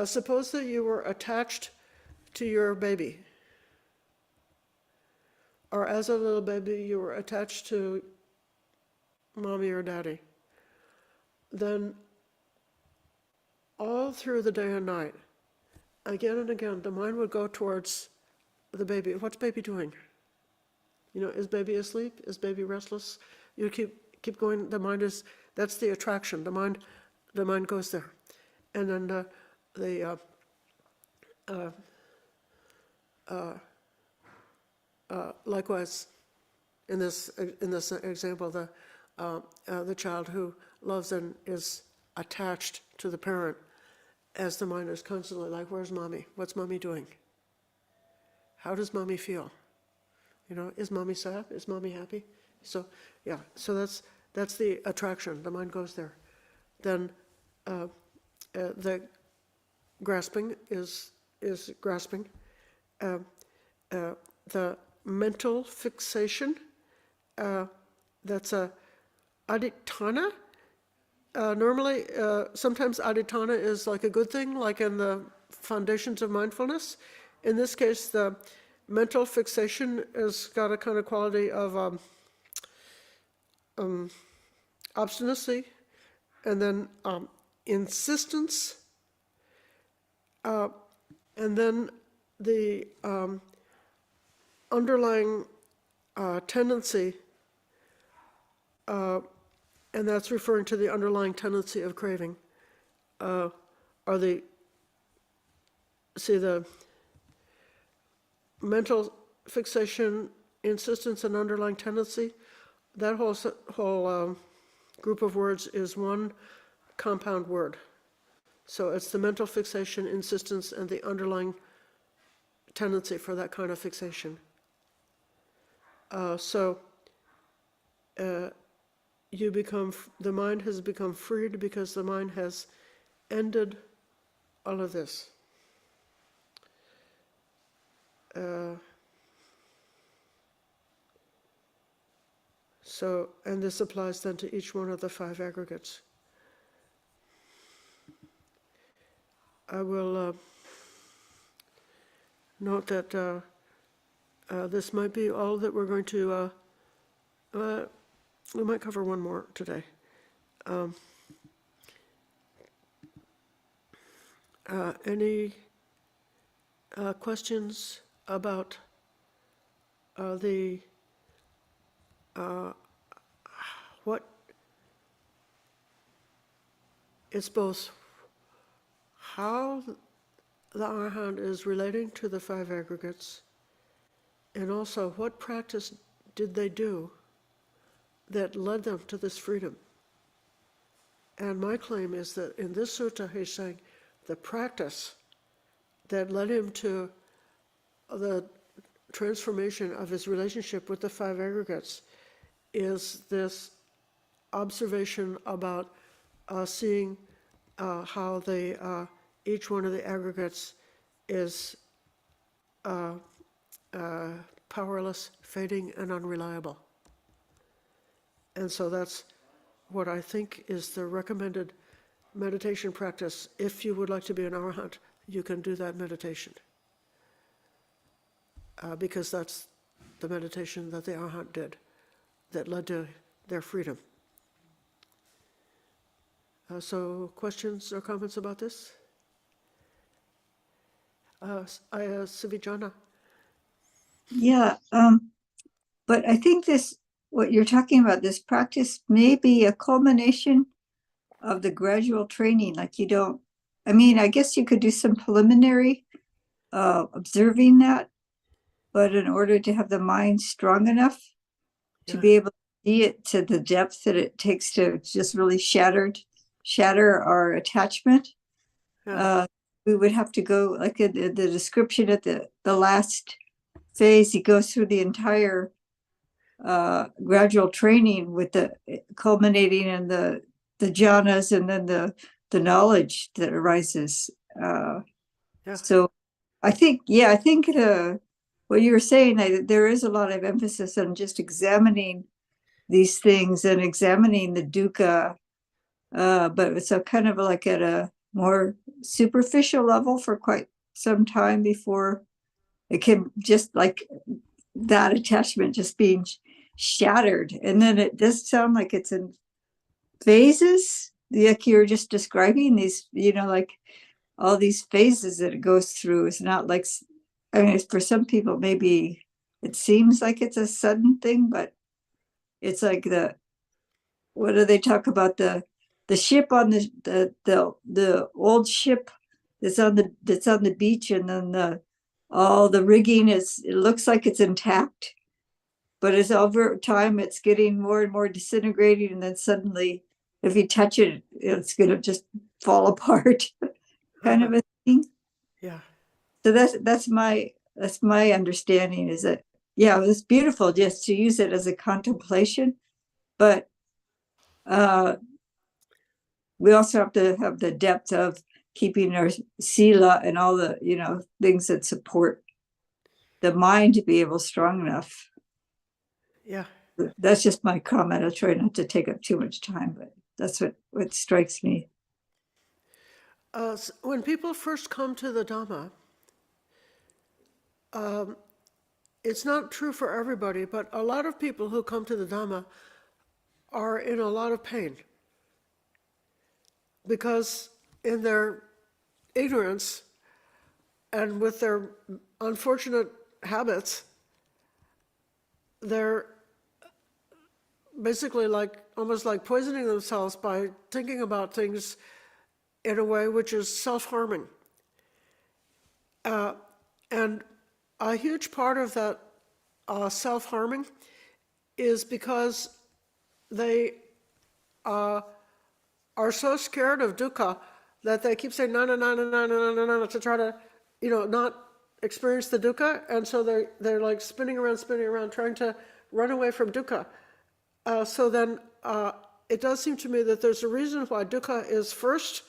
Suppose that you were attached to your baby, or as a little baby you were attached to mommy or daddy. Then all through the day and night, again and again, the mind would go towards the baby. What's baby doing? Is baby asleep? Is baby restless? You keep going. The mind is, that's the attraction. The mind goes there, and then likewise, in this example, the child who loves and is attached to the parent, as the mind is constantly like, where's mommy? What's mommy doing? How does mommy feel? Is mommy sad? Is mommy happy? So yeah, so that's the attraction. The mind goes there. Then the grasping is grasping. The mental fixation, that's a aditana. Normally, sometimes aditana is like a good thing, like in the foundations of mindfulness. In this case, the mental fixation has got a kind of quality of obstinacy, and then insistence, and then the underlying tendency, and that's referring to the underlying tendency of craving, are the mental fixation, insistence, and underlying tendency. That whole group of words is one compound word. So it's the mental fixation, insistence, and the underlying tendency for that kind of fixation. The mind has become freed because the mind has ended all of this. And this applies then to each one of the 5 aggregates. I will note that this might be all that we're going to, we might cover one more today. Any questions about what it's both how the Arahant is relating to the 5 aggregates, and also what practice did they do that led them to this freedom. And my claim is that in this sutta, he's saying the practice that led him to the transformation of his relationship with the 5 aggregates is this observation about seeing how each one of the aggregates is powerless, fading, and unreliable. And so that's what I think is the recommended meditation practice. If you would like to be an Arahant, you can do that meditation. Because that's the meditation that the Arahant did that led to their freedom. So questions or comments about this? Sivijana. Yeah, but I think what you're talking about, this practice may be a culmination of the gradual training. Like I guess you could do some preliminary observing that, but in order to have the mind strong enough to be able to see it to the depth that it takes to just really shatter our attachment, we would have to go, like the description at the last phase, he goes through the entire gradual training with the culminating in the jhanas and then the knowledge that arises. So I think what you were saying, there is a lot of emphasis on just examining these things and examining the dukkha, but it's a kind of like at a more superficial level for quite some time before it can just like that attachment just being shattered. And then it does sound like it's in phases, like you're just describing these, like all these phases that it goes through. It's not like, for some people, maybe it seems like it's a sudden thing, but it's like what do they talk about? The ship on the old ship that's on the beach, and then all the rigging it looks like it's intact, but as over time it's getting more and more disintegrating, and then suddenly if you touch it, it's going to just fall apart. Kind of a thing. Yeah. So that's my understanding, is that it's beautiful just to use it as a contemplation, but we also have to have the depth of keeping our sila and all the things that support the mind to be able strong enough. Yeah. That's just my comment. I'll try not to take up too much time, but that's what strikes me. When people first come to the Dhamma, it's not true for everybody, but a lot of people who come to the Dhamma are in a lot of pain because in their ignorance and with their unfortunate habits, they're basically almost like poisoning themselves by thinking about things in a way which is self-harming. And a huge part of that self-harming is because they are so scared of dukkha that they keep saying no, no, no, no, no, no, no, no, to try to, not experience the dukkha, and so they're like spinning around, trying to run away from dukkha. So then it does seem to me that there's a reason why dukkha is first,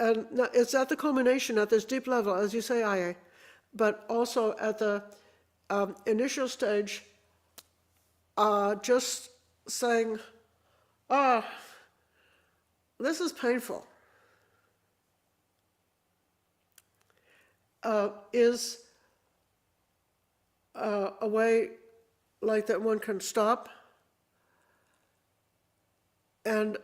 and it's at the culmination, at this deep level, as you say, Aye, but also at the initial stage, just saying, this is painful, is a way like that one can stop, and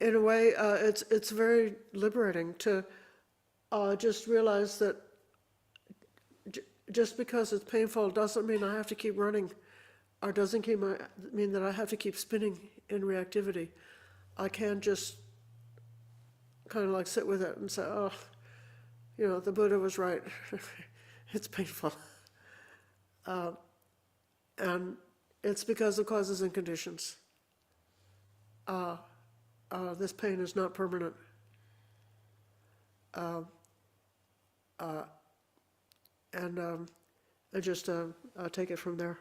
in a way it's very liberating to just realize that just because it's painful doesn't mean I have to keep running, or doesn't mean that I have to keep spinning in reactivity. I can just kind of like sit with it and say, oh, the Buddha was right. It's painful. And it's because of causes and conditions. This pain is not permanent. And I just take it from there.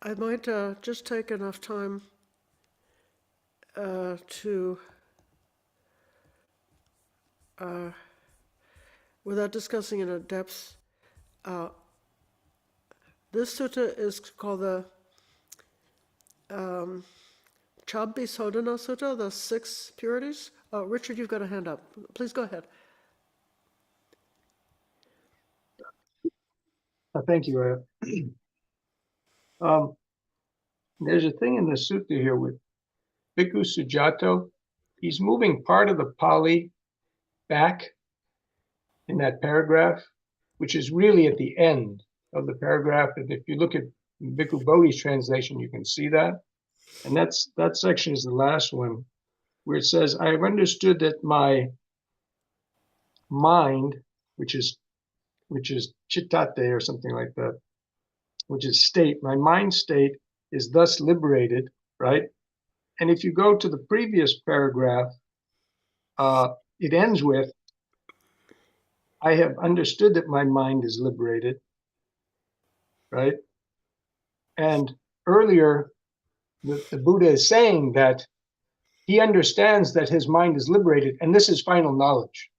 I might just take enough time to, without discussing it in depth, this sutta is called the Chabbisodhana Sutta, the 6 purities. Richard, you've got a hand up. Please go ahead. Thank you. There's a thing in the sutta here with Bhikkhu Sujato. He's moving part of the Pali back in that paragraph, which is really at the end of the paragraph. And if you look at Bhikkhu Bodhi's translation, you can see that. And that section is the last one, where it says, I have understood that my mind, which is chittate or something like that, which is state, my mind state is thus liberated, right? And if you go to the previous paragraph, it ends with, I have understood that my mind is liberated, right? And earlier, the Buddha is saying that he understands that his mind is liberated, and this is final knowledge.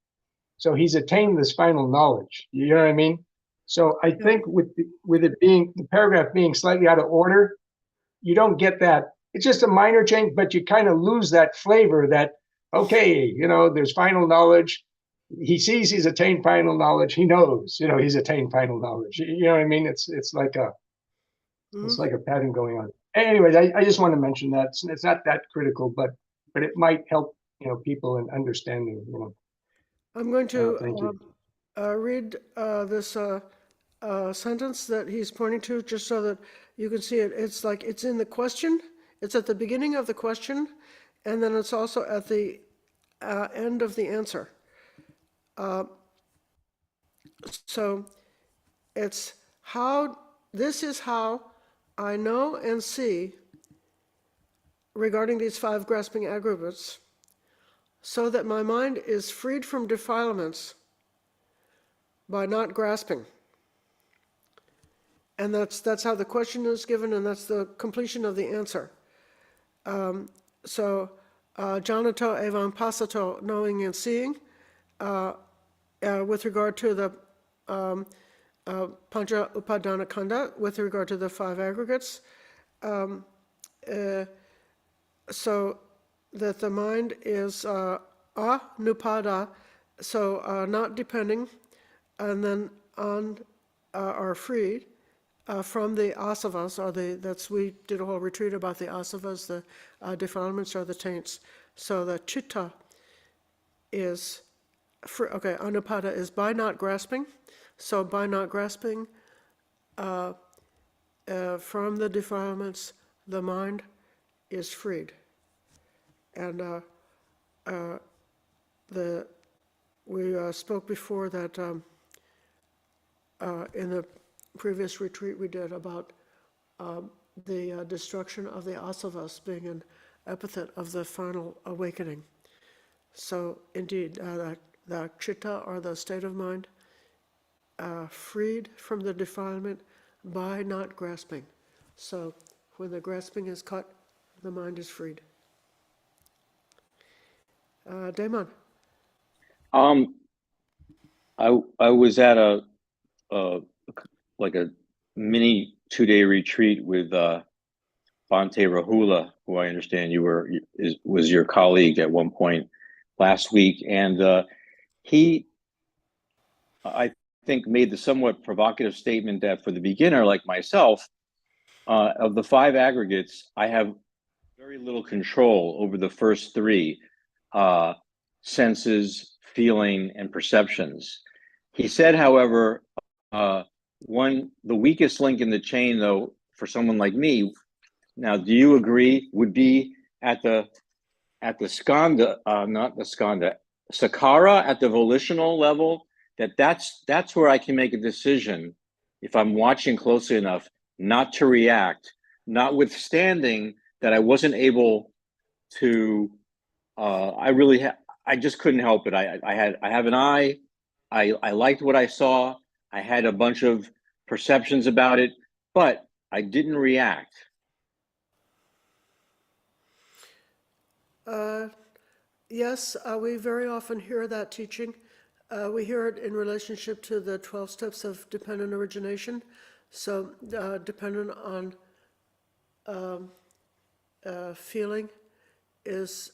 So he's attained this final knowledge. You know what I mean? So I think with it being, the paragraph being slightly out of order, you don't get that. It's just a minor change, but you kind of lose that flavor that, okay, there's final knowledge. He sees he's attained final knowledge. He knows, he's attained final knowledge. You know what I mean? It's like a pattern going on. Anyways, I just want to mention that it's not that critical, but it might help, people in understanding, I'm going to thank you. read this sentence that he's pointing to, just so that you can see it. It's like it's in the question. It's at the beginning of the question, and then it's also at the end of the answer. So it's this is how I know and see regarding these 5 grasping aggregates, so that my mind is freed from defilements by not grasping. And that's how the question is given, and that's the completion of the answer. So, janato evam passato, knowing and seeing, with regard to the pancha upadana khandha, with regard to the 5 aggregates, so that the mind is anupada, so not depending, and then on are freed from the asavas, or we did a whole retreat about the asavas, the defilements or the taints. So the chitta is free. Okay, anupada is by not grasping. So by not grasping from the defilements, the mind is freed. And we spoke before that in the previous retreat we did about the destruction of the asavas being an epithet of the final awakening. So indeed, the chitta, or the state of mind, freed from the defilement by not grasping. So when the grasping is cut, the mind is freed. Damon. I was at a like a mini 2-day retreat with Bhante Rahula, who I understand was your colleague at one point last week, and he, I think, made the somewhat provocative statement that for the beginner like myself, of the 5 aggregates, I have very little control over the first 3, senses, feeling, and perceptions. He said, however, the weakest link in the chain, though, for someone like me, now, do you agree, would be at the skanda, not the skanda, sakara, at the volitional level, that's where I can make a decision, if I'm watching closely enough, not to react, notwithstanding that I wasn't able to, I just couldn't help it. I have an eye, I liked what I saw, I had a bunch of perceptions about it, but I didn't react. Yes, we very often hear that teaching. We hear it in relationship to the 12 steps of dependent origination. So dependent on feeling is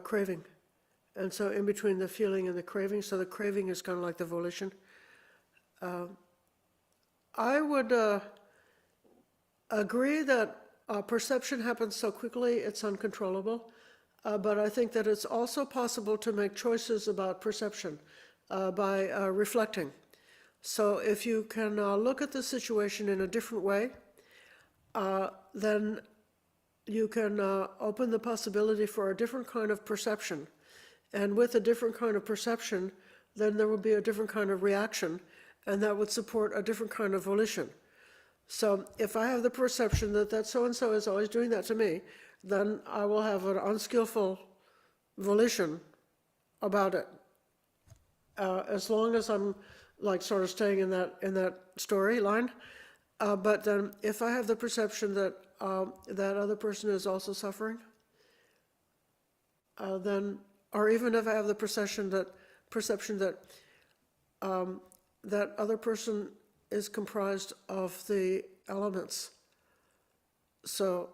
craving. And so in between the feeling and the craving, so the craving is kind of like the volition. I would agree that perception happens so quickly it's uncontrollable, but I think that it's also possible to make choices about perception by reflecting. So if you can look at the situation in a different way, then you can open the possibility for a different kind of perception. And with a different kind of perception, then there will be a different kind of reaction, and that would support a different kind of volition. So if I have the perception that so-and-so is always doing that to me, then I will have an unskillful volition about it. As long as I'm like sort of staying in that storyline. But then if I have the perception that that other person is also suffering, then, or even if I have the perception that that other person is comprised of the elements. So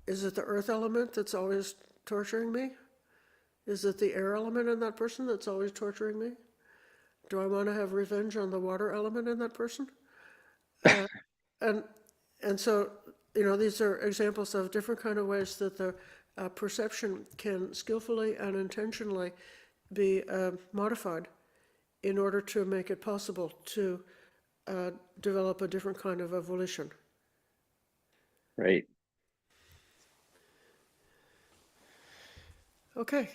is it the earth element that's always torturing me? Is it the air element in that person that's always torturing me? Do I want to have revenge on the water element in that person? And so, you know, these are examples of different kind of ways that the perception can skillfully and intentionally be modified in order to make it possible to develop a different kind of volition. Right. Okay.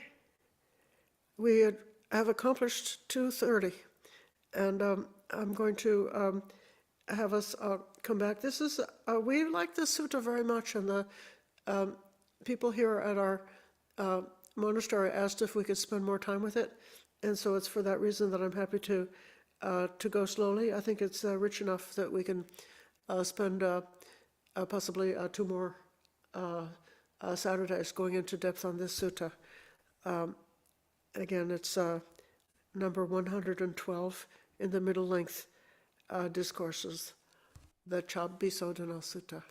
We have accomplished 2:30, and I'm going to have us come back. This is, we like this sutta very much, and the people here at our monastery asked if we could spend more time with it, and so it's for that reason that I'm happy to go slowly. I think it's rich enough that we can spend possibly 2 more Saturdays going into depth on this sutta. Again, it's number 112 in the middle length discourses, the Chabbisodhana Sutta.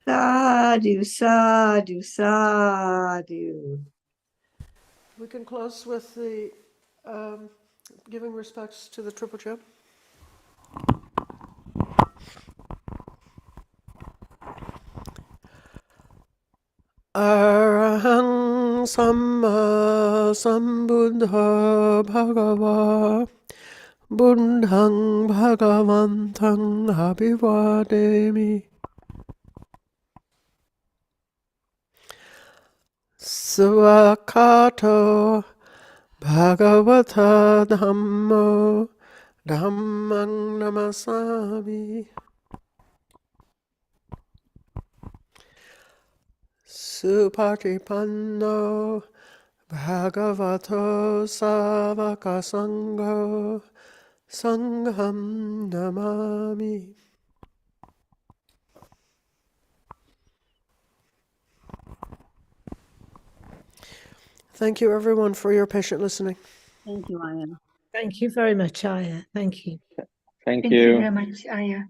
Sadhu, sadhu, sadhu. We can close with the giving respects to the Triple Chab. Arahant Samma Sambuddha Bhagava Buddhang Bhagavantang Abhivademi Suakato Bhagavata Dhammo Dhammang Namasami. Supatipanno Bhagavato Savaka Sangho Sangham Namami. Thank you, everyone, for your patient listening. Thank you, Aya. Thank you very much, Aya. Thank you. Thank Thank you you. very much, Aya.